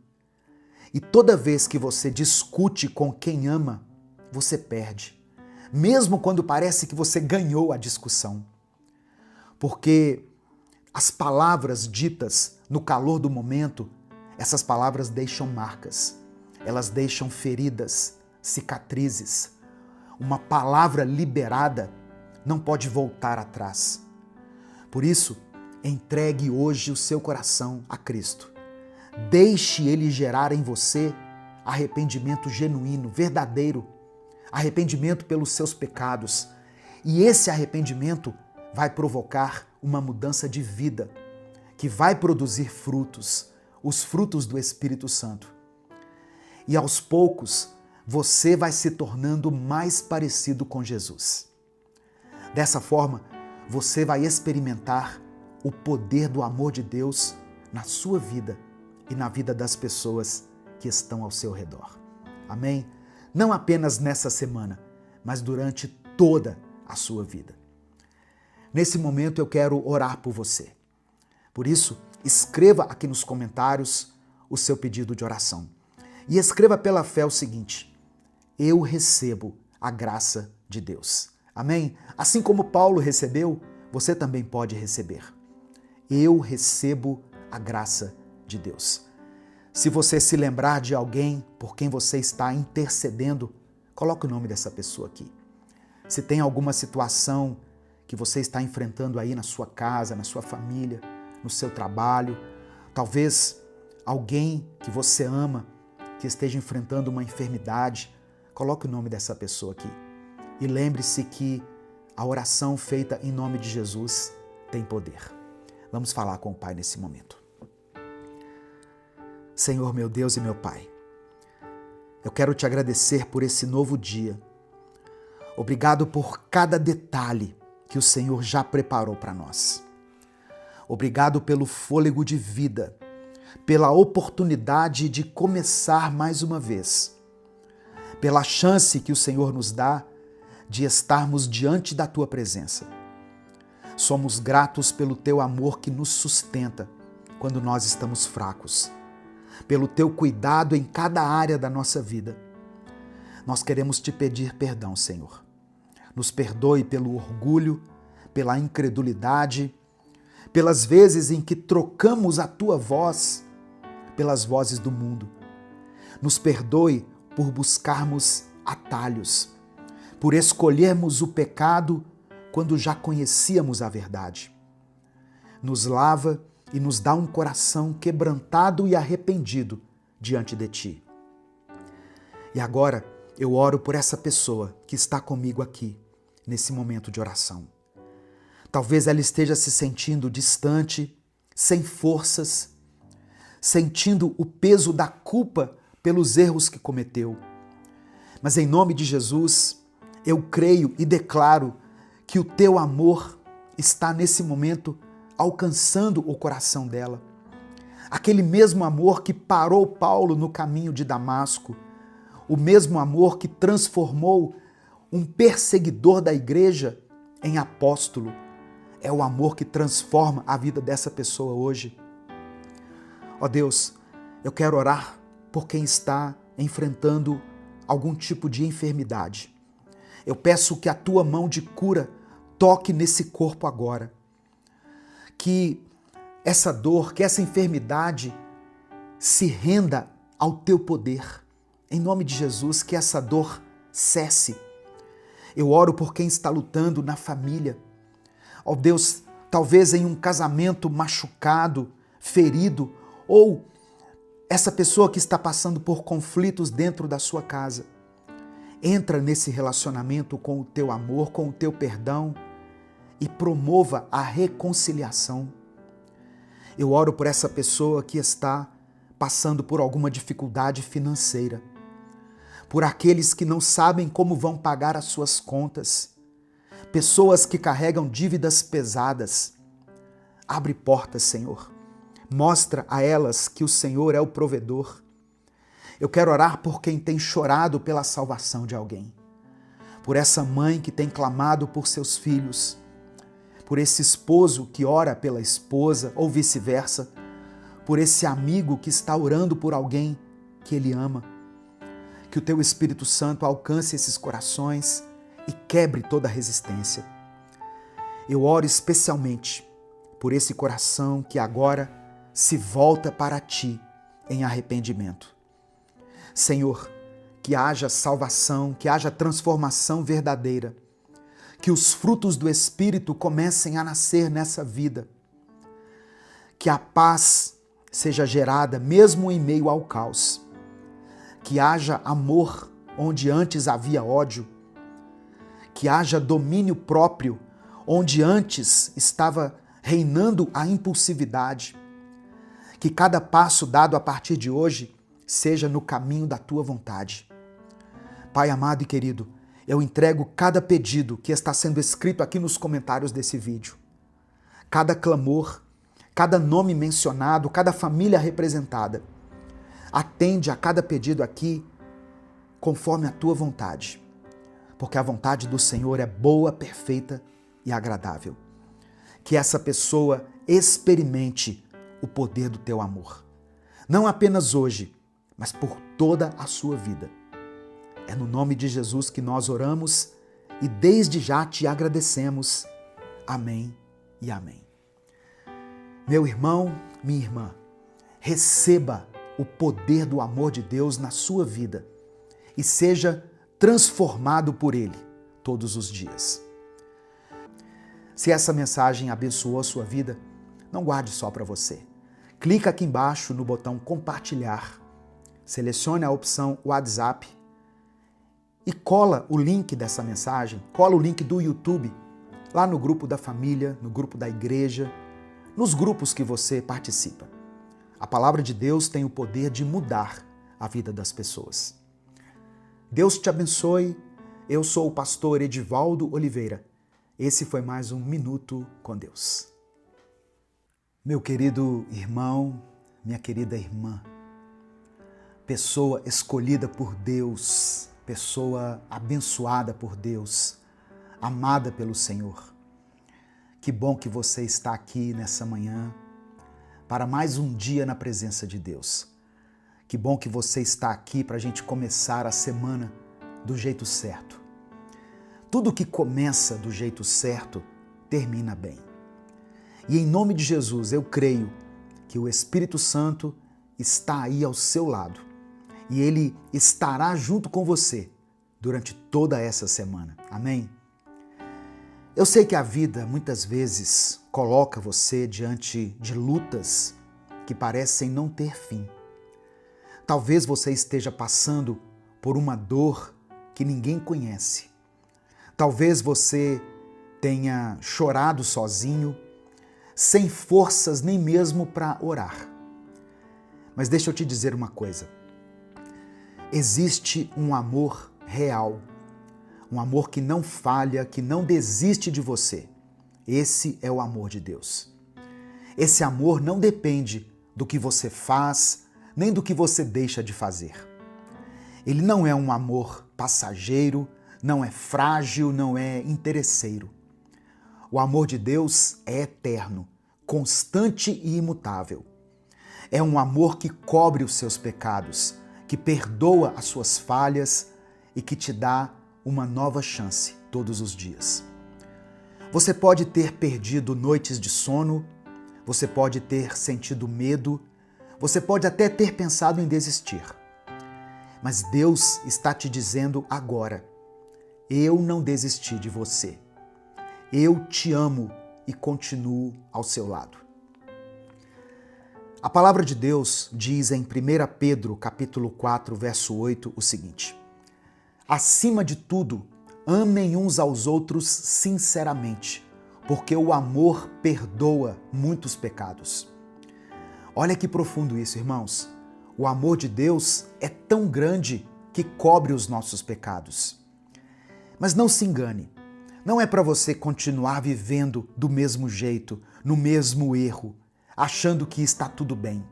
E toda vez que você discute com quem ama, você perde. Mesmo quando parece que você ganhou a discussão. Porque as palavras ditas no calor do momento, essas palavras deixam marcas, elas deixam feridas, cicatrizes. Uma palavra liberada não pode voltar atrás. Por isso, entregue hoje o seu coração a Cristo. Deixe Ele gerar em você arrependimento genuíno, verdadeiro, arrependimento pelos seus pecados. E esse arrependimento vai provocar uma mudança de vida, que vai produzir frutos, os frutos do Espírito Santo. E aos poucos, você vai se tornando mais parecido com Jesus. Dessa forma, você vai experimentar o poder do amor de Deus na sua vida e na vida das pessoas que estão ao seu redor. Amém? Não apenas nessa semana, mas durante toda a sua vida. Nesse momento eu quero orar por você. Por isso, escreva aqui nos comentários o seu pedido de oração. E escreva pela fé o seguinte: eu recebo a graça de Deus. Amém? Assim como Paulo recebeu, você também pode receber. Eu recebo a graça de Deus. Se você se lembrar de alguém por quem você está intercedendo, coloque o nome dessa pessoa aqui. Se tem alguma situação que você está enfrentando aí na sua casa, na sua família, no seu trabalho, talvez alguém que você ama, que esteja enfrentando uma enfermidade, coloque o nome dessa pessoa aqui. E lembre-se que a oração feita em nome de Jesus tem poder. Vamos falar com o Pai nesse momento. Senhor, meu Deus e meu Pai, eu quero te agradecer por esse novo dia. Obrigado por cada detalhe que o Senhor já preparou para nós. Obrigado pelo fôlego de vida, pela oportunidade de começar mais uma vez, pela chance que o Senhor nos dá de estarmos diante da Tua presença. Somos gratos pelo Teu amor que nos sustenta quando nós estamos fracos, pelo Teu cuidado em cada área da nossa vida. Nós queremos Te pedir perdão, Senhor. Nos perdoe pelo orgulho, pela incredulidade, pelas vezes em que trocamos a Tua voz pelas vozes do mundo. Nos perdoe por buscarmos atalhos, por escolhermos o pecado quando já conhecíamos a verdade. Nos lava e nos dá um coração quebrantado e arrependido diante de ti. E agora eu oro por essa pessoa que está comigo aqui, nesse momento de oração. Talvez ela esteja se sentindo distante, sem forças, sentindo o peso da culpa pelos erros que cometeu. Mas em nome de Jesus, eu creio e declaro que o teu amor está nesse momento alcançando o coração dela. Aquele mesmo amor que parou Paulo no caminho de Damasco, o mesmo amor que transformou um perseguidor da igreja em apóstolo, é o amor que transforma a vida dessa pessoa hoje. Ó Deus, eu quero orar por quem está enfrentando algum tipo de enfermidade. Eu peço que a tua mão de cura toque nesse corpo agora. Que essa dor, que essa enfermidade se renda ao teu poder. Em nome de Jesus, que essa dor cesse. Eu oro por quem está lutando na família. Ó Deus, talvez em um casamento machucado, ferido, ou essa pessoa que está passando por conflitos dentro da sua casa. Entra nesse relacionamento com o teu amor, com o teu perdão e promova a reconciliação. Eu oro por essa pessoa que está passando por alguma dificuldade financeira, por aqueles que não sabem como vão pagar as suas contas, pessoas que carregam dívidas pesadas. Abre portas, Senhor. Mostra a elas que o Senhor é o provedor. Eu quero orar por quem tem chorado pela salvação de alguém, por essa mãe que tem clamado por seus filhos, por esse esposo que ora pela esposa ou vice-versa, por esse amigo que está orando por alguém que ele ama. Que o teu Espírito Santo alcance esses corações e quebre toda resistência. Eu oro especialmente por esse coração que agora se volta para ti em arrependimento. Senhor, que haja salvação, que haja transformação verdadeira, que os frutos do Espírito comecem a nascer nessa vida, que a paz seja gerada mesmo em meio ao caos, que haja amor onde antes havia ódio, que haja domínio próprio onde antes estava reinando a impulsividade, que cada passo dado a partir de hoje seja no caminho da tua vontade. Pai amado e querido, eu entrego cada pedido que está sendo escrito aqui nos comentários desse vídeo. Cada clamor, cada nome mencionado, cada família representada. Atende a cada pedido aqui conforme a tua vontade, porque a vontade do Senhor é boa, perfeita e agradável. Que essa pessoa experimente o poder do teu amor. Não apenas hoje, mas por toda a sua vida. É no nome de Jesus que nós oramos e desde já te agradecemos. Amém e amém. Meu irmão, minha irmã, receba o poder do amor de Deus na sua vida e seja transformado por Ele todos os dias. Se essa mensagem abençoou a sua vida, não guarde só para você. Clica aqui embaixo no botão compartilhar, selecione a opção WhatsApp e cola o link dessa mensagem, cola o link do YouTube lá no grupo da família, no grupo da igreja, nos grupos que você participa. A palavra de Deus tem o poder de mudar a vida das pessoas. Deus te abençoe. Eu sou o pastor Edivaldo Oliveira. Esse foi mais um Minuto com Deus. Meu querido irmão, minha querida irmã, pessoa escolhida por Deus, pessoa abençoada por Deus, amada pelo Senhor. Que bom que você está aqui nessa manhã para mais um dia na presença de Deus. Que bom que você está aqui para a gente começar a semana do jeito certo. Tudo que começa do jeito certo termina bem. E em nome de Jesus eu creio que o Espírito Santo está aí ao seu lado e Ele estará junto com você durante toda essa semana. Amém? Eu sei que a vida muitas vezes coloca você diante de lutas que parecem não ter fim. Talvez você esteja passando por uma dor que ninguém conhece. Talvez você tenha chorado sozinho, sem forças nem mesmo para orar. Mas deixa eu te dizer uma coisa. Existe um amor real, um amor que não falha, que não desiste de você. Esse é o amor de Deus. Esse amor não depende do que você faz, nem do que você deixa de fazer. Ele não é um amor passageiro, não é frágil, não é interesseiro. O amor de Deus é eterno, constante e imutável. É um amor que cobre os seus pecados, que perdoa as suas falhas e que te dá uma nova chance todos os dias. Você pode ter perdido noites de sono, você pode ter sentido medo, você pode até ter pensado em desistir. Mas Deus está te dizendo agora: eu não desisti de você. Eu te amo e continuo ao seu lado. A palavra de Deus diz em 1 Pedro, capítulo 4, verso 8, o seguinte: acima de tudo, amem uns aos outros sinceramente, porque o amor perdoa muitos pecados. Olha que profundo isso, irmãos. O amor de Deus é tão grande que cobre os nossos pecados. Mas não se engane, não é para você continuar vivendo do mesmo jeito, no mesmo erro, achando que está tudo bem.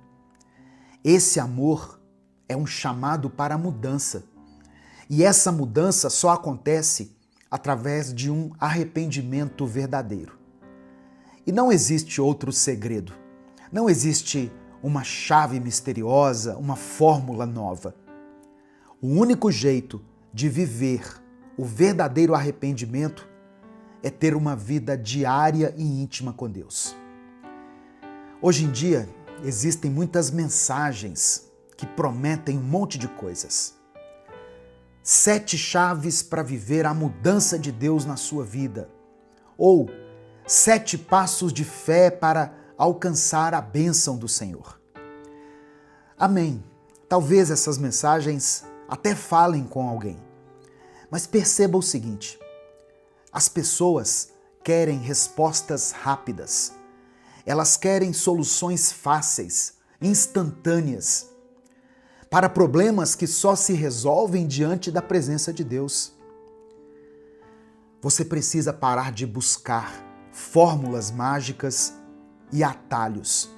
Esse amor é um chamado para a mudança. E essa mudança só acontece através de um arrependimento verdadeiro. E não existe outro segredo. Não existe uma chave misteriosa, uma fórmula nova. O único jeito de viver o verdadeiro arrependimento é ter uma vida diária e íntima com Deus. Hoje em dia, existem muitas mensagens que prometem um monte de coisas. 7 chaves para viver a mudança de Deus na sua vida. Ou 7 passos de fé para alcançar a bênção do Senhor. Amém. Talvez essas mensagens até falem com alguém. Mas perceba o seguinte: as pessoas querem respostas rápidas. Elas querem soluções fáceis, instantâneas, para problemas que só se resolvem diante da presença de Deus. Você precisa parar de buscar fórmulas mágicas e atalhos,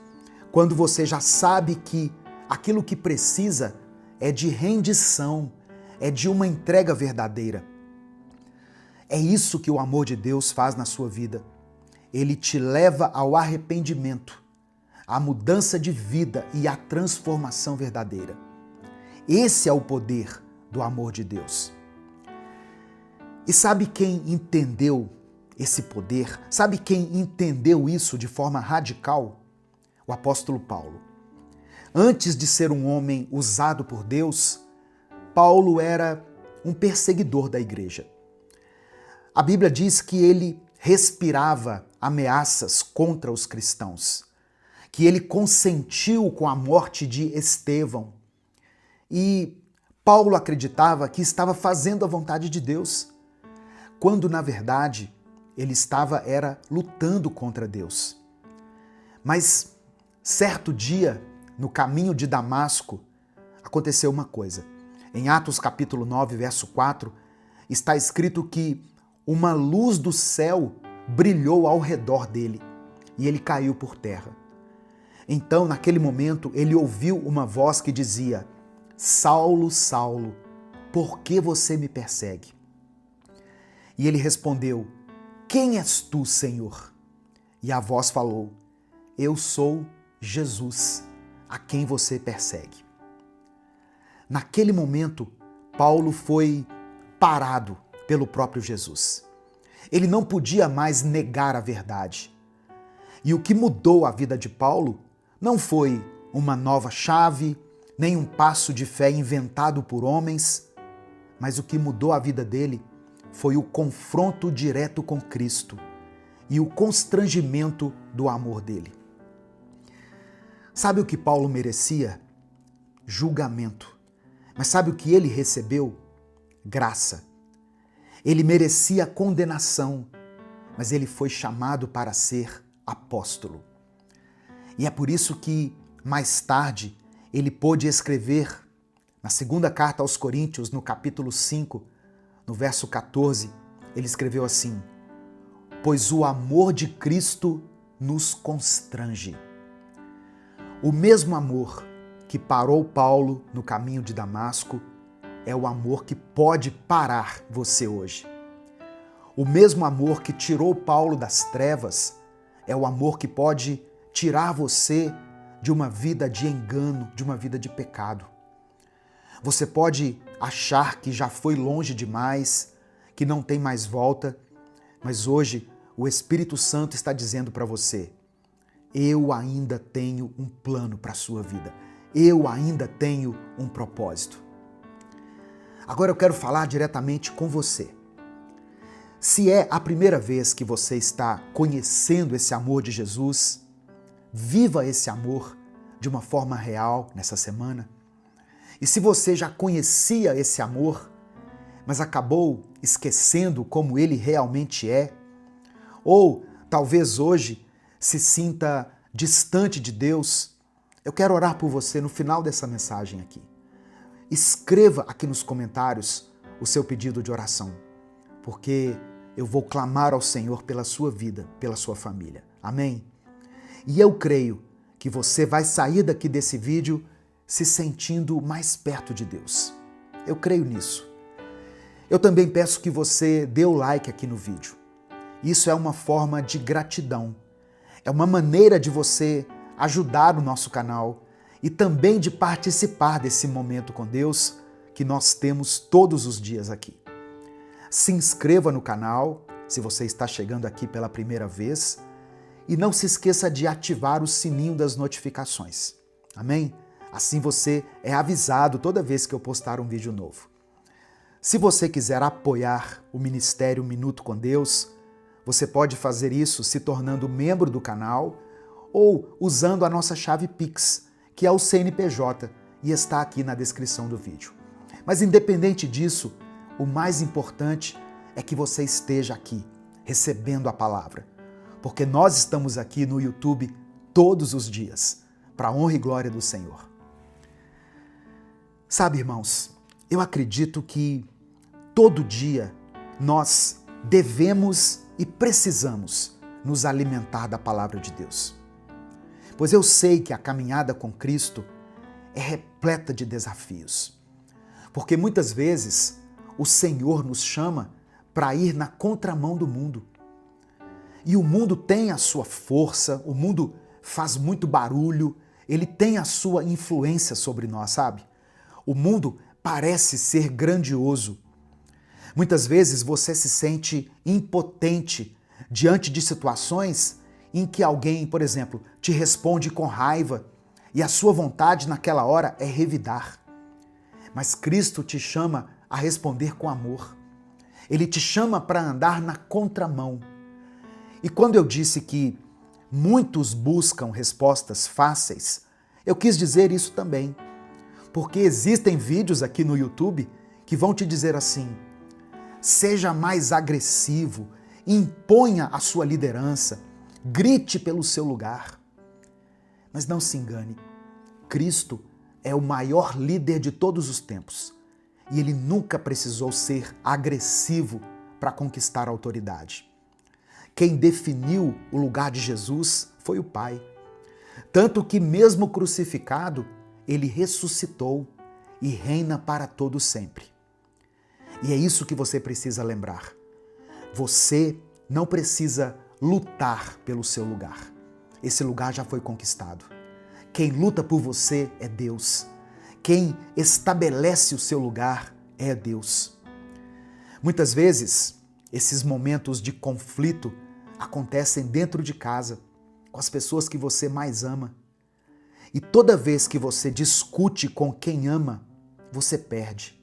quando você já sabe que aquilo que precisa é de rendição, é de uma entrega verdadeira. É isso que o amor de Deus faz na sua vida. Ele te leva ao arrependimento, à mudança de vida e à transformação verdadeira. Esse é o poder do amor de Deus. E sabe quem entendeu esse poder? Sabe quem entendeu isso de forma radical? O apóstolo Paulo. Antes de ser um homem usado por Deus, Paulo era um perseguidor da igreja. A Bíblia diz que ele respirava ameaças contra os cristãos, que ele consentiu com a morte de Estevão. E Paulo acreditava que estava fazendo a vontade de Deus, quando na verdade ele estava lutando contra Deus. Mas certo dia, no caminho de Damasco, aconteceu uma coisa. Em Atos capítulo 9, verso 4, está escrito que uma luz do céu brilhou ao redor dele e ele caiu por terra. Então, naquele momento, ele ouviu uma voz que dizia: Saulo, Saulo, por que você me persegue? E ele respondeu: Quem és tu, Senhor? E a voz falou: Eu sou Jesus, a quem você persegue. Naquele momento, Paulo foi parado pelo próprio Jesus. Ele não podia mais negar a verdade. E o que mudou a vida de Paulo não foi uma nova chave, nem um passo de fé inventado por homens, mas o que mudou a vida dele foi o confronto direto com Cristo e o constrangimento do amor dele. Sabe o que Paulo merecia? julgamento. Mas sabe o que ele recebeu? Graça. Ele merecia condenação, mas ele foi chamado para ser apóstolo. E é por isso que, mais tarde, ele pôde escrever na segunda carta aos Coríntios, no capítulo 5, no verso 14, ele escreveu assim: pois o amor de Cristo nos constrange. O mesmo amor que parou Paulo no caminho de Damasco é o amor que pode parar você hoje. O mesmo amor que tirou Paulo das trevas é o amor que pode tirar você de uma vida de engano, de uma vida de pecado. Você pode achar que já foi longe demais, que não tem mais volta, mas hoje o Espírito Santo está dizendo para você: eu ainda tenho um plano para a sua vida. Eu ainda tenho um propósito. Agora eu quero falar diretamente com você. Se é a primeira vez que você está conhecendo esse amor de Jesus, viva esse amor de uma forma real nessa semana. E se você já conhecia esse amor, mas acabou esquecendo como ele realmente é, ou talvez hoje se sinta distante de Deus, eu quero orar por você no final dessa mensagem aqui. Escreva aqui nos comentários o seu pedido de oração, porque eu vou clamar ao Senhor pela sua vida, pela sua família. Amém? E eu creio que você vai sair daqui desse vídeo se sentindo mais perto de Deus. Eu creio nisso. Eu também peço que você dê o like aqui no vídeo. Isso é uma forma de gratidão. É uma maneira de você ajudar o nosso canal e também de participar desse momento com Deus que nós temos todos os dias aqui. Se inscreva no canal, se você está chegando aqui pela primeira vez, e não se esqueça de ativar o sininho das notificações. Amém? Assim você é avisado toda vez que eu postar um vídeo novo. Se você quiser apoiar o Ministério Minuto com Deus, você pode fazer isso se tornando membro do canal ou usando a nossa chave Pix, que é o CNPJ, e está aqui na descrição do vídeo. Mas independente disso, o mais importante é que você esteja aqui, recebendo a palavra. Porque nós estamos aqui no YouTube todos os dias, para a honra e glória do Senhor. Sabe, irmãos, eu acredito que todo dia nós devemos e precisamos nos alimentar da palavra de Deus. Pois eu sei que a caminhada com Cristo é repleta de desafios. Porque muitas vezes o Senhor nos chama para ir na contramão do mundo. E o mundo tem a sua força, o mundo faz muito barulho, ele tem a sua influência sobre nós, sabe? O mundo parece ser grandioso. Muitas vezes você se sente impotente diante de situações em que alguém, por exemplo, te responde com raiva e a sua vontade naquela hora é revidar. Mas Cristo te chama a responder com amor. Ele te chama para andar na contramão. E quando eu disse que muitos buscam respostas fáceis, eu quis dizer isso também. Porque existem vídeos aqui no YouTube que vão te dizer assim: seja mais agressivo, imponha a sua liderança, grite pelo seu lugar. Mas não se engane, Cristo é o maior líder de todos os tempos e ele nunca precisou ser agressivo para conquistar a autoridade. Quem definiu o lugar de Jesus foi o Pai. Tanto que, mesmo crucificado, ele ressuscitou e reina para todo sempre. E é isso que você precisa lembrar. Você não precisa lutar pelo seu lugar. Esse lugar já foi conquistado. Quem luta por você é Deus. Quem estabelece o seu lugar é Deus. Muitas vezes, esses momentos de conflito acontecem dentro de casa, com as pessoas que você mais ama. E toda vez que você discute com quem ama, você perde.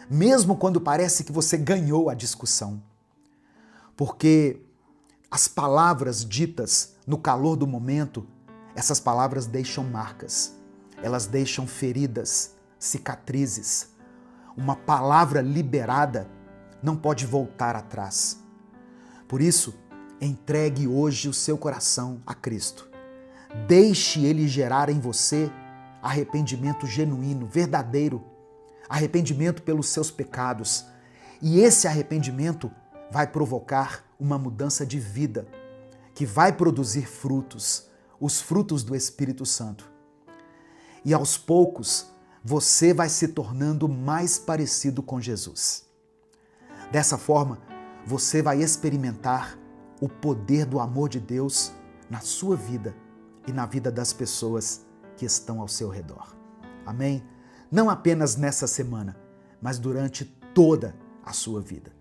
Mesmo quando parece que você ganhou a discussão. Porque as palavras ditas no calor do momento, essas palavras deixam marcas. elas deixam feridas, cicatrizes. Uma palavra liberada não pode voltar atrás. Por isso, entregue hoje o seu coração a Cristo. Deixe Ele gerar em você arrependimento genuíno, verdadeiro, arrependimento pelos seus pecados. E esse arrependimento vai provocar uma mudança de vida, que vai produzir frutos, os frutos do Espírito Santo. E aos poucos, você vai se tornando mais parecido com Jesus. Dessa forma, você vai experimentar o poder do amor de Deus na sua vida e na vida das pessoas que estão ao seu redor. Amém? Não apenas nessa semana, mas durante toda a sua vida.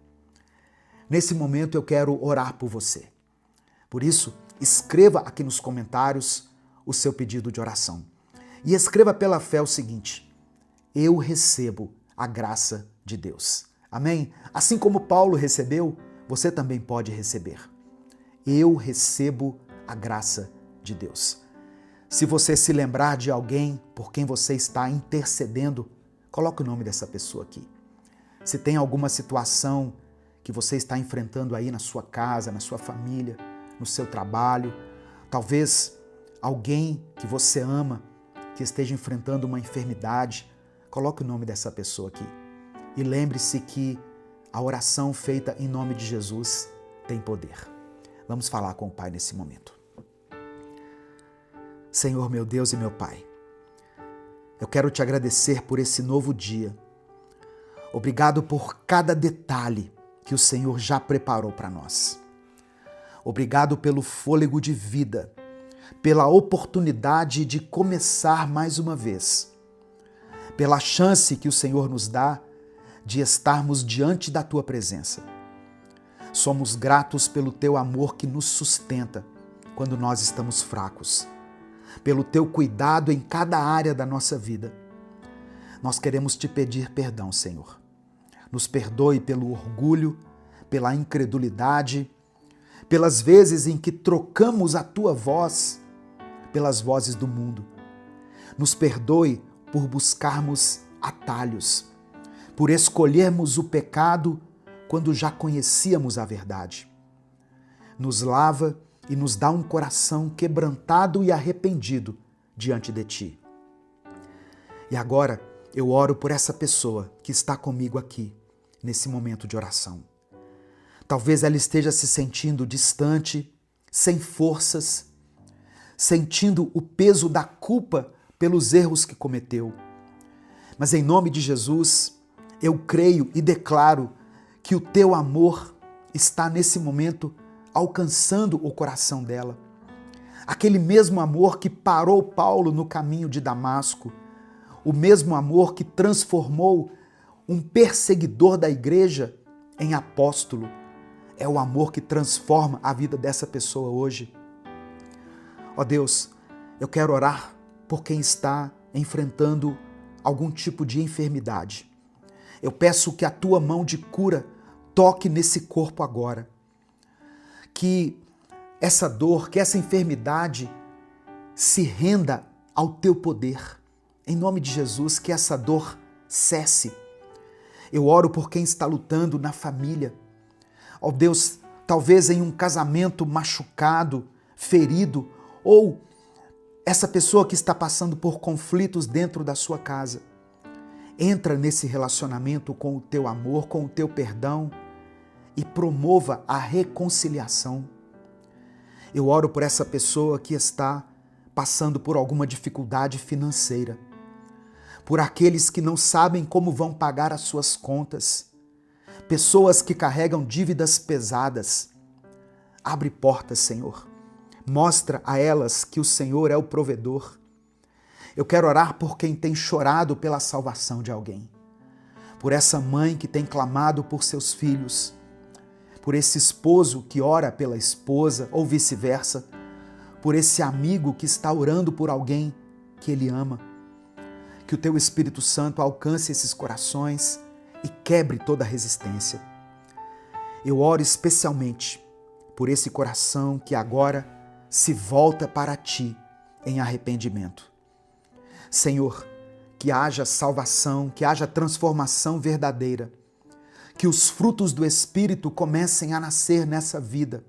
Nesse momento eu quero orar por você. Por isso, escreva aqui nos comentários o seu pedido de oração. E escreva pela fé o seguinte: eu recebo a graça de Deus. Amém? Assim como Paulo recebeu, você também pode receber. Eu recebo a graça de Deus. Se você se lembrar de alguém por quem você está intercedendo, coloque o nome dessa pessoa aqui. Se tem alguma situação que você está enfrentando aí na sua casa, na sua família, no seu trabalho, talvez alguém que você ama, que esteja enfrentando uma enfermidade, coloque o nome dessa pessoa aqui. E lembre-se que a oração feita em nome de Jesus tem poder. Vamos falar com o Pai nesse momento. Senhor, meu Deus e meu Pai, eu quero te agradecer por esse novo dia. Obrigado por cada detalhe que o Senhor já preparou para nós. Obrigado pelo fôlego de vida, pela oportunidade de começar mais uma vez, pela chance que o Senhor nos dá de estarmos diante da Tua presença. Somos gratos pelo Teu amor que nos sustenta quando nós estamos fracos, pelo Teu cuidado em cada área da nossa vida. Nós queremos Te pedir perdão, Senhor. Nos perdoe pelo orgulho, pela incredulidade, pelas vezes em que trocamos a Tua voz pelas vozes do mundo. Nos perdoe por buscarmos atalhos, por escolhermos o pecado quando já conhecíamos a verdade. Nos lava e nos dá um coração quebrantado e arrependido diante de Ti. E agora eu oro por essa pessoa que está comigo aqui, nesse momento de oração. Talvez ela esteja se sentindo distante, sem forças, sentindo o peso da culpa pelos erros que cometeu. Mas em nome de Jesus, eu creio e declaro que o Teu amor está nesse momento alcançando o coração dela. Aquele mesmo amor que parou Paulo no caminho de Damasco, o mesmo amor que transformou um perseguidor da igreja em apóstolo, é o amor que transforma a vida dessa pessoa hoje. Ó Deus, eu quero orar por quem está enfrentando algum tipo de enfermidade. Eu peço que a Tua mão de cura toque nesse corpo agora. Que essa dor, que essa enfermidade se renda ao Teu poder. Em nome de Jesus, que essa dor cesse. Eu oro por quem está lutando na família. Ó Deus, talvez em um casamento machucado, ferido, ou essa pessoa que está passando por conflitos dentro da sua casa. Entra nesse relacionamento com o Teu amor, com o Teu perdão e promova a reconciliação. Eu oro por essa pessoa que está passando por alguma dificuldade financeira, por aqueles que não sabem como vão pagar as suas contas, pessoas que carregam dívidas pesadas. Abre portas, Senhor. Mostra a elas que o Senhor é o provedor. Eu quero orar por quem tem chorado pela salvação de alguém, por essa mãe que tem clamado por seus filhos, por esse esposo que ora pela esposa ou vice-versa, por esse amigo que está orando por alguém que ele ama. Que o Teu Espírito Santo alcance esses corações e quebre toda a resistência. Eu oro especialmente por esse coração que agora se volta para Ti em arrependimento. Senhor, que haja salvação, que haja transformação verdadeira, que os frutos do Espírito comecem a nascer nessa vida,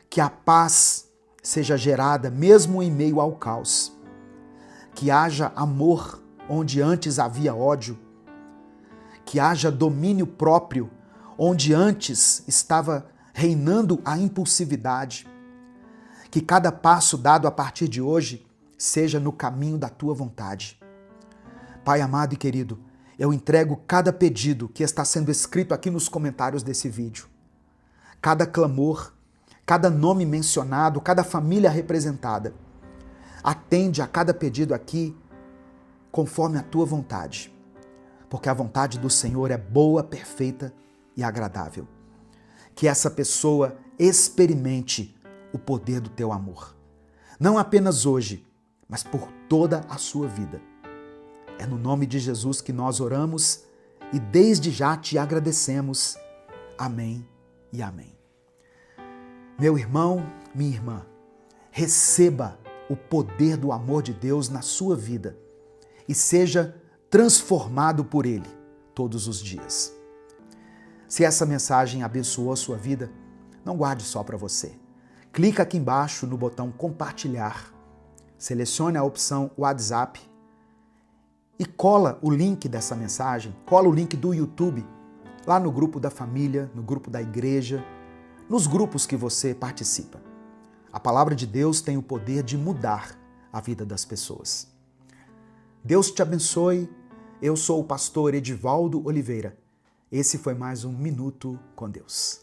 que a paz seja gerada mesmo em meio ao caos, que haja amor onde antes havia ódio, que haja domínio próprio onde antes estava reinando a impulsividade, que cada passo dado a partir de hoje seja no caminho da tua vontade. Pai amado e querido, eu entrego cada pedido que está sendo escrito aqui nos comentários desse vídeo. Cada clamor, cada nome mencionado, cada família representada. Atende a cada pedido aqui conforme a tua vontade. Porque a vontade do Senhor é boa, perfeita e agradável. Que essa pessoa experimente o poder do teu amor. Não apenas hoje, mas por toda a sua vida. É no nome de Jesus que nós oramos e desde já te agradecemos. Amém e amém. Meu irmão, minha irmã, receba o poder do amor de Deus na sua vida e seja transformado por Ele todos os dias. Se essa mensagem abençoou a sua vida, não guarde só para você. Clica aqui embaixo no botão compartilhar, selecione a opção WhatsApp e cola o link dessa mensagem, cola o link do YouTube lá no grupo da família, no grupo da igreja, nos grupos que você participa. A palavra de Deus tem o poder de mudar a vida das pessoas. Deus te abençoe. Eu sou o pastor Edivaldo Oliveira. Esse foi mais um Minuto com Deus.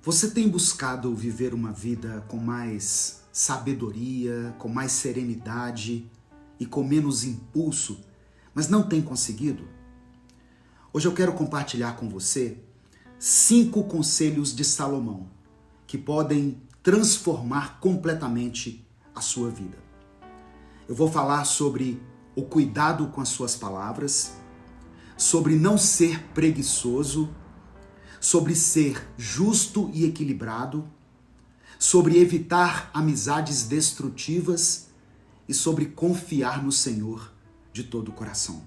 Você tem buscado viver uma vida com mais sabedoria, com mais serenidade e com menos impulso, mas não tem conseguido? Hoje eu quero compartilhar com você 5 conselhos de Salomão que podem transformar completamente a sua vida. Eu vou falar sobre o cuidado com as suas palavras, sobre não ser preguiçoso, sobre ser justo e equilibrado, sobre evitar amizades destrutivas e sobre confiar no Senhor de todo o coração.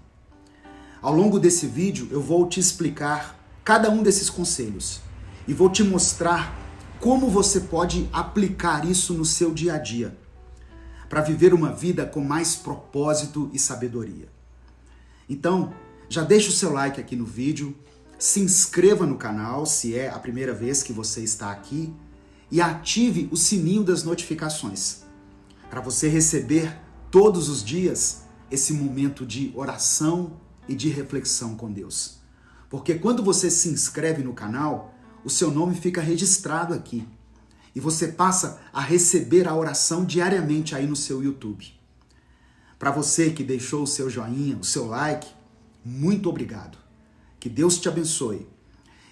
Ao longo desse vídeo eu vou te explicar cada um desses conselhos e vou te mostrar como você pode aplicar isso no seu dia a dia para viver uma vida com mais propósito e sabedoria. Então, já deixa o seu like aqui no vídeo, se inscreva no canal se é a primeira vez que você está aqui e ative o sininho das notificações para você receber todos os dias esse momento de oração e de reflexão com Deus. Porque quando você se inscreve no canal, o seu nome fica registrado aqui e você passa a receber a oração diariamente aí no seu YouTube. Para você que deixou o seu joinha, o seu like, muito obrigado. Que Deus te abençoe.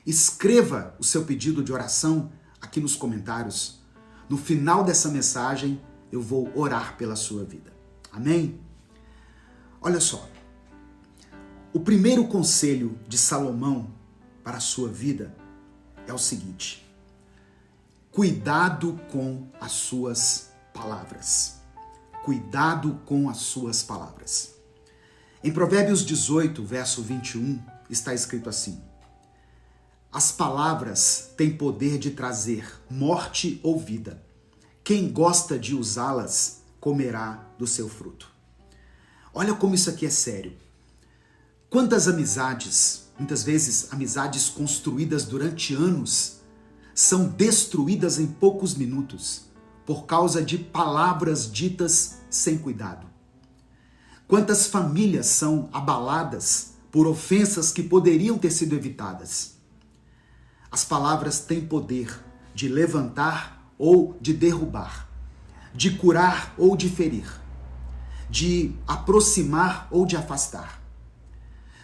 Escreva o seu pedido de oração aqui nos comentários. No final dessa mensagem, eu vou orar pela sua vida. Amém? Olha só. O primeiro conselho de Salomão para a sua vida é o seguinte: cuidado com as suas palavras. Cuidado com as suas palavras. Em Provérbios 18, verso 21, está escrito assim: as palavras têm poder de trazer morte ou vida. Quem gosta de usá-las comerá do seu fruto. Olha como isso aqui é sério. Quantas amizades, muitas vezes amizades construídas durante anos, são destruídas em poucos minutos por causa de palavras ditas sem cuidado. Quantas famílias são abaladas por ofensas que poderiam ter sido evitadas. As palavras têm poder de levantar ou de derrubar, de curar ou de ferir, de aproximar ou de afastar.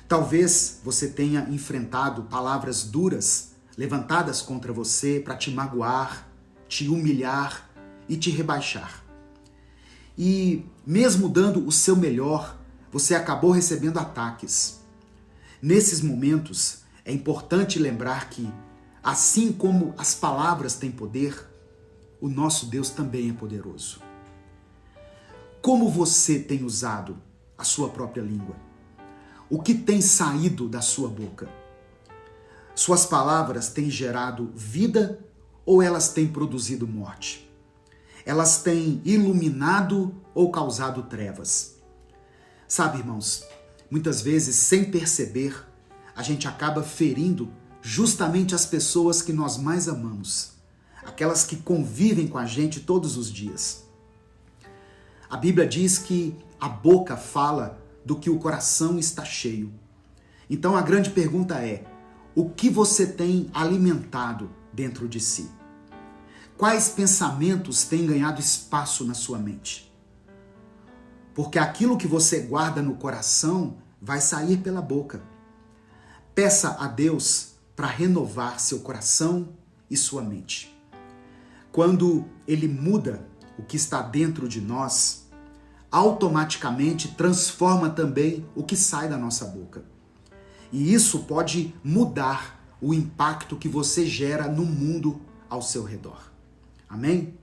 Talvez você tenha enfrentado palavras duras levantadas contra você para te magoar, te humilhar e te rebaixar. E mesmo dando o seu melhor, você acabou recebendo ataques. Nesses momentos, é importante lembrar que, assim como as palavras têm poder, o nosso Deus também é poderoso. Como você tem usado a sua própria língua? O que tem saído da sua boca? Suas palavras têm gerado vida ou elas têm produzido morte? Elas têm iluminado ou causado trevas? Sabe, irmãos, muitas vezes, sem perceber, a gente acaba ferindo justamente as pessoas que nós mais amamos, aquelas que convivem com a gente todos os dias. A Bíblia diz que a boca fala do que o coração está cheio. Então a grande pergunta é: o que você tem alimentado dentro de si? Quais pensamentos têm ganhado espaço na sua mente? Porque aquilo que você guarda no coração vai sair pela boca. Peça a Deus para renovar seu coração e sua mente. Quando Ele muda o que está dentro de nós, automaticamente transforma também o que sai da nossa boca. E isso pode mudar o impacto que você gera no mundo ao seu redor. Amém?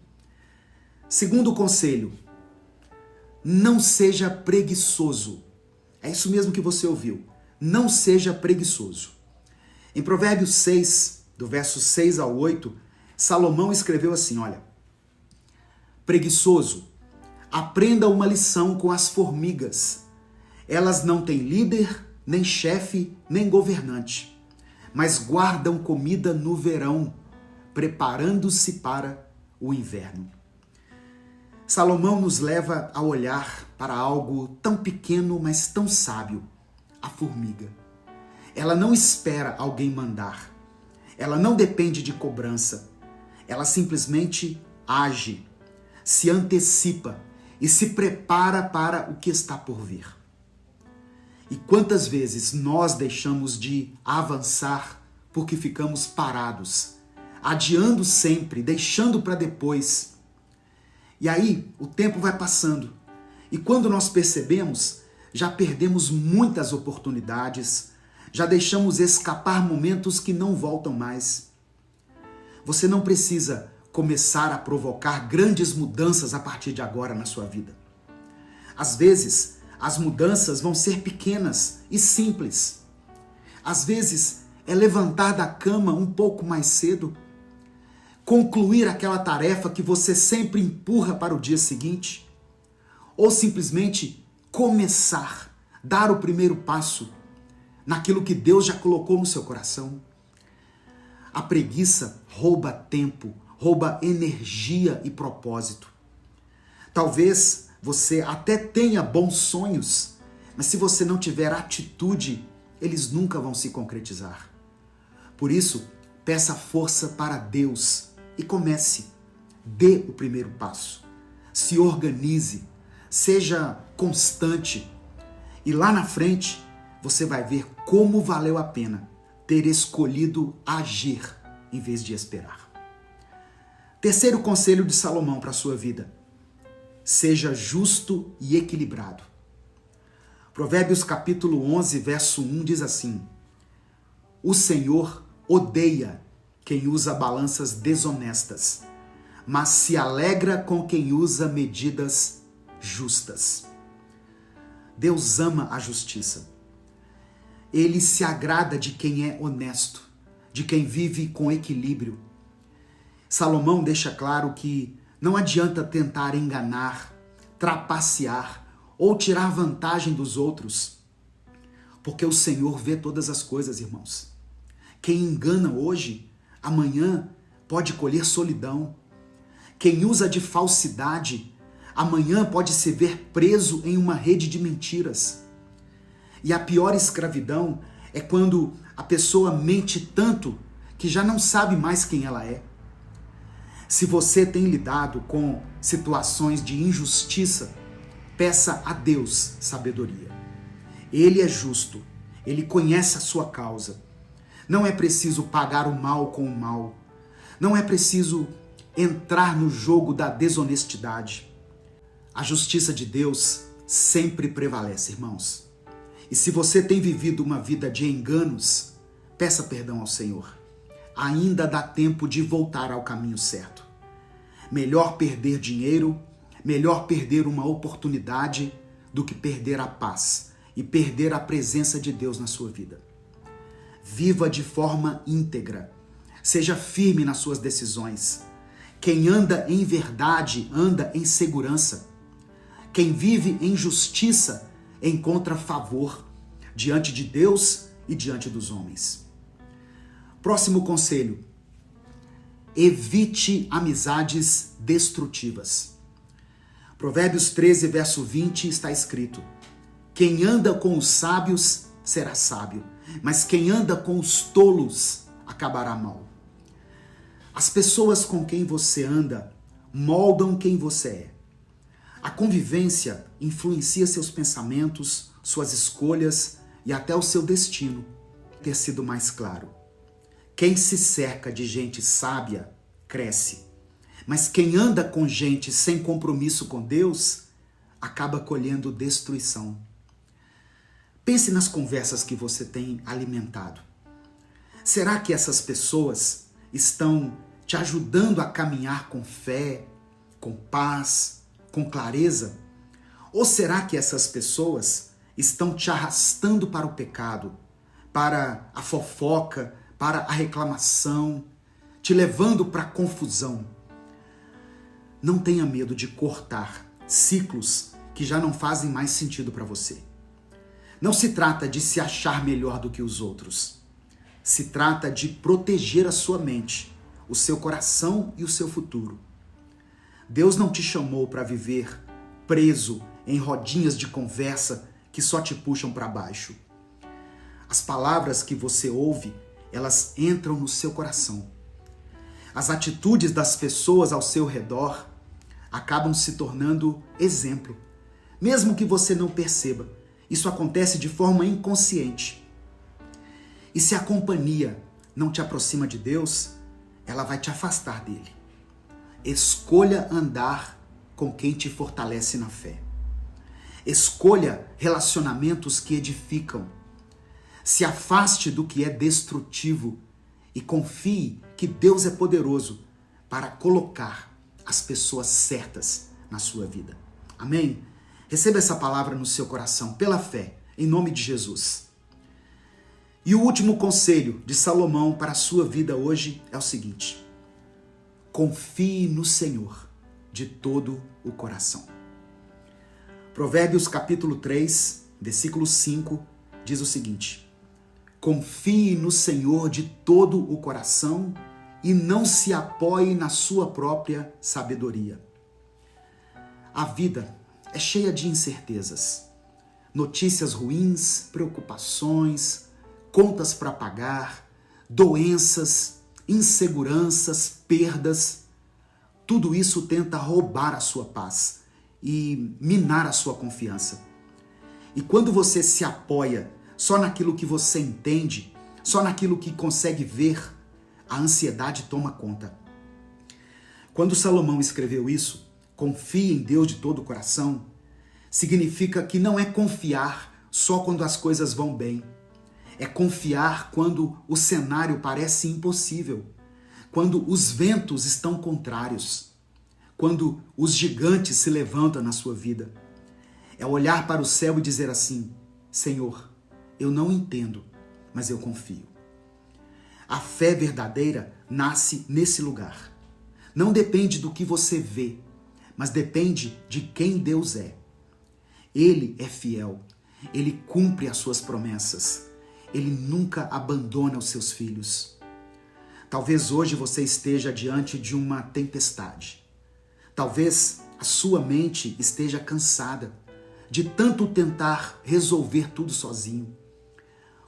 Segundo conselho, não seja preguiçoso. É isso mesmo que você ouviu. Não seja preguiçoso. Em Provérbios 6, do verso 6 ao 8, Salomão escreveu assim, olha: preguiçoso, aprenda uma lição com as formigas. Elas não têm líder, nem chefe, nem governante, mas guardam comida no verão, preparando-se para o inverno. Salomão nos leva a olhar para algo tão pequeno, mas tão sábio: a formiga. Ela não espera alguém mandar. Ela não depende de cobrança. Ela simplesmente age, se antecipa e se prepara para o que está por vir. E quantas vezes nós deixamos de avançar porque ficamos parados, adiando sempre, deixando para depois. E aí o tempo vai passando e quando nós percebemos, já perdemos muitas oportunidades, já deixamos escapar momentos que não voltam mais. Você não precisa começar a provocar grandes mudanças a partir de agora na sua vida. Às vezes, as mudanças vão ser pequenas e simples. Às vezes, é levantar da cama um pouco mais cedo, concluir aquela tarefa que você sempre empurra para o dia seguinte, ou simplesmente começar, dar o primeiro passo naquilo que Deus já colocou no seu coração. A preguiça rouba tempo, rouba energia e propósito. Talvez você até tenha bons sonhos, mas se você não tiver atitude, eles nunca vão se concretizar. Por isso, peça força para Deus e comece. Dê o primeiro passo. Se organize, seja constante. E lá na frente, você vai ver como valeu a pena ter escolhido agir em vez de esperar. Terceiro conselho de Salomão para a sua vida: seja justo e equilibrado. Provérbios capítulo 11, verso 1 diz assim: o Senhor odeia quem usa balanças desonestas, mas se alegra com quem usa medidas justas. Deus ama a justiça. Ele se agrada de quem é honesto, de quem vive com equilíbrio. Salomão deixa claro que não adianta tentar enganar, trapacear ou tirar vantagem dos outros, porque o Senhor vê todas as coisas, irmãos. Quem engana hoje, amanhã pode colher solidão. Quem usa de falsidade, amanhã pode se ver preso em uma rede de mentiras. E a pior escravidão é quando a pessoa mente tanto que já não sabe mais quem ela é. Se você tem lidado com situações de injustiça, peça a Deus sabedoria. Ele é justo, ele conhece a sua causa. Não é preciso pagar o mal com o mal. Não é preciso entrar no jogo da desonestidade. A justiça de Deus sempre prevalece, irmãos. E se você tem vivido uma vida de enganos, peça perdão ao Senhor. Ainda dá tempo de voltar ao caminho certo. Melhor perder dinheiro, melhor perder uma oportunidade do que perder a paz e perder a presença de Deus na sua vida. Viva de forma íntegra. Seja firme nas suas decisões. Quem anda em verdade, anda em segurança. Quem vive em justiça, encontra favor diante de Deus e diante dos homens. Próximo conselho. Evite amizades destrutivas. Provérbios 13, verso 20 está escrito: quem anda com os sábios será sábio, mas quem anda com os tolos acabará mal. As pessoas com quem você anda moldam quem você é. A convivência influencia seus pensamentos, suas escolhas e até o seu destino ter sido mais claro. Quem se cerca de gente sábia, cresce. Mas quem anda com gente sem compromisso com Deus, acaba colhendo destruição. Pense nas conversas que você tem alimentado. Será que essas pessoas estão te ajudando a caminhar com fé, com paz, com clareza? Ou será que essas pessoas estão te arrastando para o pecado, para a fofoca, para a reclamação, te levando para a confusão? Não tenha medo de cortar ciclos que já não fazem mais sentido para você. Não se trata de se achar melhor do que os outros. Se trata de proteger a sua mente, o seu coração e o seu futuro. Deus não te chamou para viver preso em rodinhas de conversa que só te puxam para baixo. As palavras que você ouve, elas entram no seu coração. As atitudes das pessoas ao seu redor acabam se tornando exemplo. Mesmo que você não perceba, isso acontece de forma inconsciente. E se a companhia não te aproxima de Deus, ela vai te afastar dele. Escolha andar com quem te fortalece na fé. Escolha relacionamentos que edificam. Se afaste do que é destrutivo e confie que Deus é poderoso para colocar as pessoas certas na sua vida. Amém? Receba essa palavra no seu coração, pela fé, em nome de Jesus. E o último conselho de Salomão para a sua vida hoje é o seguinte: confie no Senhor de todo o coração. Provérbios capítulo 3, versículo 5, diz o seguinte: confie no Senhor de todo o coração e não se apoie na sua própria sabedoria. A vida é cheia de incertezas, notícias ruins, preocupações, contas para pagar, doenças, inseguranças, perdas. Tudo isso tenta roubar a sua paz e minar a sua confiança. E quando você se apoia só naquilo que você entende, só naquilo que consegue ver, a ansiedade toma conta. Quando Salomão escreveu isso, confie em Deus de todo o coração, significa que não é confiar só quando as coisas vão bem. É confiar quando o cenário parece impossível, quando os ventos estão contrários, quando os gigantes se levantam na sua vida. É olhar para o céu e dizer assim: Senhor, eu não entendo, mas eu confio. A fé verdadeira nasce nesse lugar. Não depende do que você vê, mas depende de quem Deus é. Ele é fiel, ele cumpre as suas promessas, ele nunca abandona os seus filhos. Talvez hoje você esteja diante de uma tempestade. Talvez a sua mente esteja cansada de tanto tentar resolver tudo sozinho.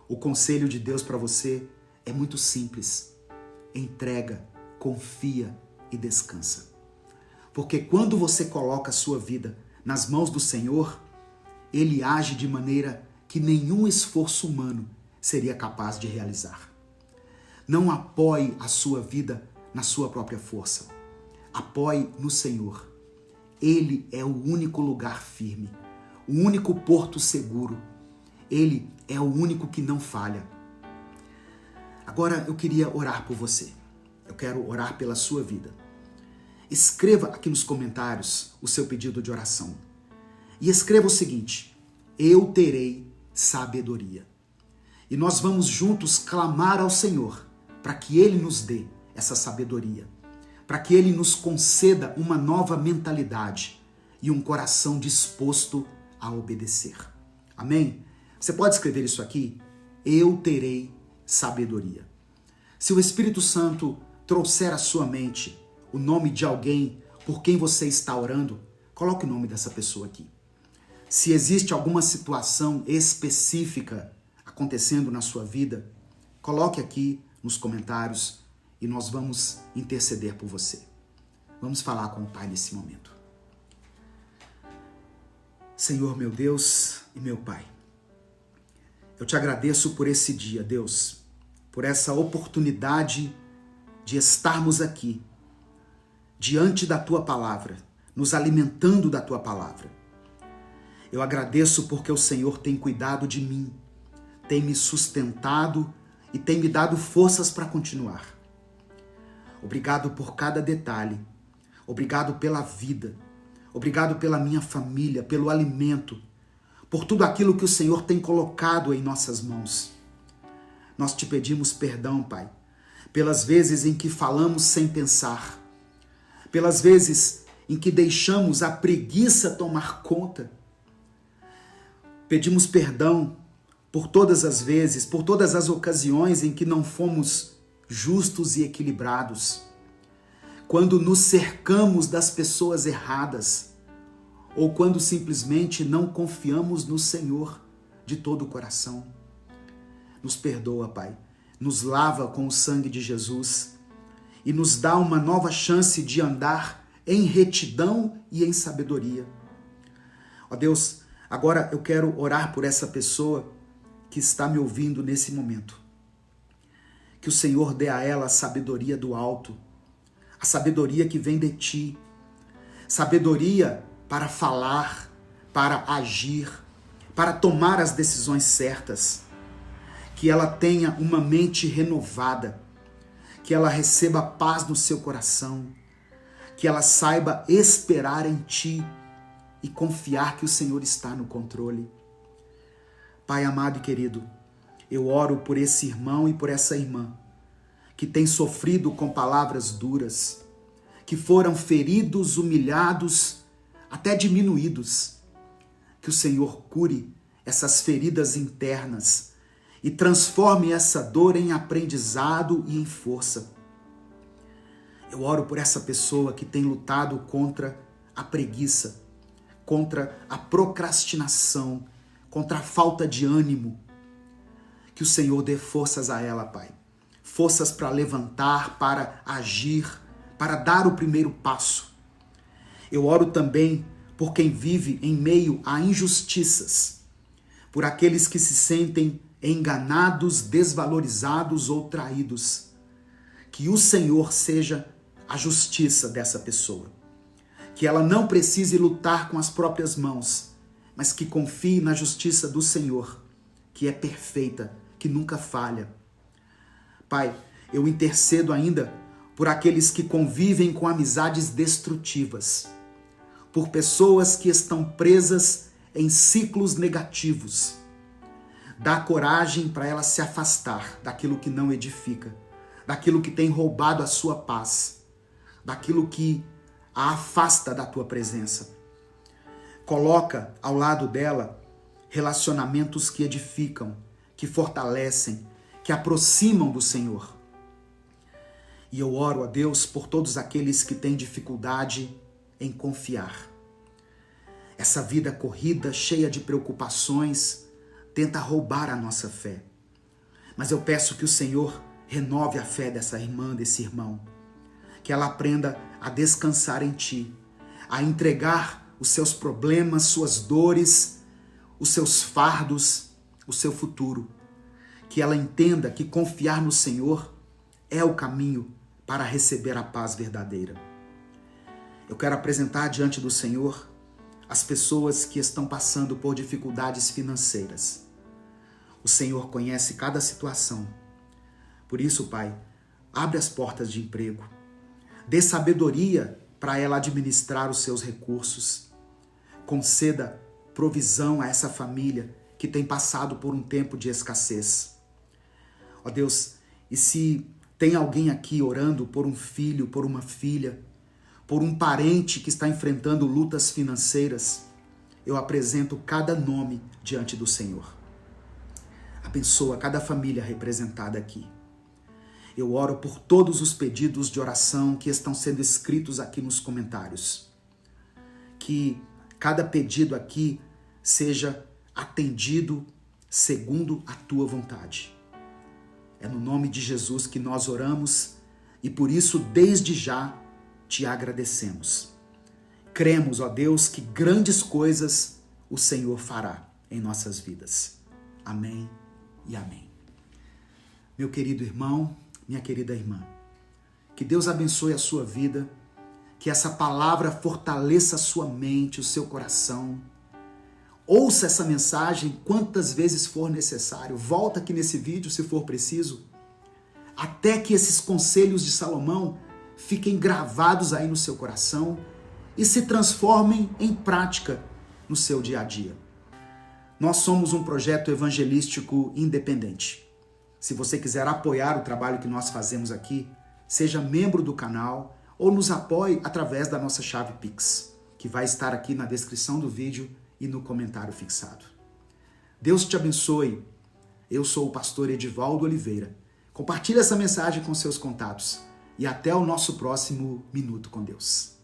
O conselho de Deus para você é muito simples. Entrega, confia e descansa. Porque quando você coloca a sua vida nas mãos do Senhor, Ele age de maneira que nenhum esforço humano seria capaz de realizar. Não apoie a sua vida na sua própria força. Apoie no Senhor. Ele é o único lugar firme, o único porto seguro. Ele é o único que não falha. Agora eu queria orar por você. Eu quero orar pela sua vida. escreva aqui nos comentários o seu pedido de oração. E escreva o seguinte: eu terei sabedoria. E nós vamos juntos clamar ao Senhor para que Ele nos dê essa sabedoria, para que Ele nos conceda uma nova mentalidade e um coração disposto a obedecer. Amém? Você pode escrever isso aqui? Eu terei sabedoria. Se o Espírito Santo trouxer à sua mente o nome de alguém por quem você está orando, coloque o nome dessa pessoa aqui. Se existe alguma situação específica acontecendo na sua vida, coloque aqui nos comentários e nós vamos interceder por você. Vamos falar com o Pai nesse momento. Senhor, meu Deus e meu Pai, eu te agradeço por esse dia, Deus, por essa oportunidade de estarmos aqui, diante da Tua Palavra, nos alimentando da Tua Palavra. Eu agradeço porque o Senhor tem cuidado de mim, tem me sustentado e tem me dado forças para continuar. Obrigado por cada detalhe, obrigado pela vida, obrigado pela minha família, pelo alimento, por tudo aquilo que o Senhor tem colocado em nossas mãos. Nós te pedimos perdão, Pai, pelas vezes em que falamos sem pensar, pelas vezes em que deixamos a preguiça tomar conta. Pedimos perdão por todas as vezes, por todas as ocasiões em que não fomos justos e equilibrados, quando nos cercamos das pessoas erradas, ou quando simplesmente não confiamos no Senhor de todo o coração. Nos perdoa, Pai, nos lava com o sangue de Jesus e nos dá uma nova chance de andar em retidão e em sabedoria. Ó Deus, agora eu quero orar por essa pessoa que está me ouvindo nesse momento. Que o Senhor dê a ela a sabedoria do alto, a sabedoria que vem de ti, sabedoria para falar, para agir, para tomar as decisões certas. Que ela tenha uma mente renovada, que ela receba paz no seu coração, que ela saiba esperar em ti e confiar que o Senhor está no controle. Pai amado e querido, eu oro por esse irmão e por essa irmã que tem sofrido com palavras duras, que foram feridos, humilhados, até diminuídos. Que o Senhor cure essas feridas internas e transforme essa dor em aprendizado e em força. Eu oro por essa pessoa que tem lutado contra a preguiça, contra a procrastinação, contra a falta de ânimo. Que o Senhor dê forças a ela, Pai. Forças para levantar, para agir, para dar o primeiro passo. Eu oro também por quem vive em meio a injustiças, por aqueles que se sentem enganados, desvalorizados ou traídos. Que o Senhor seja a justiça dessa pessoa. Que ela não precise lutar com as próprias mãos, mas que confie na justiça do Senhor, que é perfeita, que nunca falha. Pai, eu intercedo ainda por aqueles que convivem com amizades destrutivas, por pessoas que estão presas em ciclos negativos. Dá coragem para ela se afastar daquilo que não edifica, daquilo que tem roubado a sua paz, daquilo que a afasta da tua presença. Coloca ao lado dela relacionamentos que edificam, que fortalecem, que aproximam do Senhor. E eu oro a Deus por todos aqueles que têm dificuldade em confiar. Essa vida corrida, cheia de preocupações, tenta roubar a nossa fé. Mas eu peço que o Senhor renove a fé dessa irmã, desse irmão. Que ela aprenda a descansar em Ti, a entregar os seus problemas, suas dores, os seus fardos, o seu futuro. Que ela entenda que confiar no Senhor é o caminho para receber a paz verdadeira. Eu quero apresentar diante do Senhor as pessoas que estão passando por dificuldades financeiras. O Senhor conhece cada situação. Por isso, Pai, abre as portas de emprego. Dê sabedoria para ela administrar os seus recursos. Conceda provisão a essa família que tem passado por um tempo de escassez. Ó Deus, e se tem alguém aqui orando por um filho, por uma filha, por um parente que está enfrentando lutas financeiras, eu apresento cada nome diante do Senhor. Abençoa cada família representada aqui. Eu oro por todos os pedidos de oração que estão sendo escritos aqui nos comentários. Que cada pedido aqui seja atendido segundo a tua vontade. É no nome de Jesus que nós oramos e por isso, desde já, te agradecemos. Cremos, ó Deus, que grandes coisas o Senhor fará em nossas vidas. Amém e amém. Meu querido irmão, minha querida irmã, que Deus abençoe a sua vida, que essa palavra fortaleça a sua mente, o seu coração. Ouça essa mensagem quantas vezes for necessário. Volta aqui nesse vídeo se for preciso, até que esses conselhos de Salomão fiquem gravados aí no seu coração e se transformem em prática no seu dia a dia. Nós somos um projeto evangelístico independente. Se você quiser apoiar o trabalho que nós fazemos aqui, seja membro do canal ou nos apoie através da nossa chave Pix, que vai estar aqui na descrição do vídeo e no comentário fixado. Deus te abençoe. Eu sou o pastor Edivaldo Oliveira. Compartilhe essa mensagem com seus contatos e até o nosso próximo Minuto com Deus.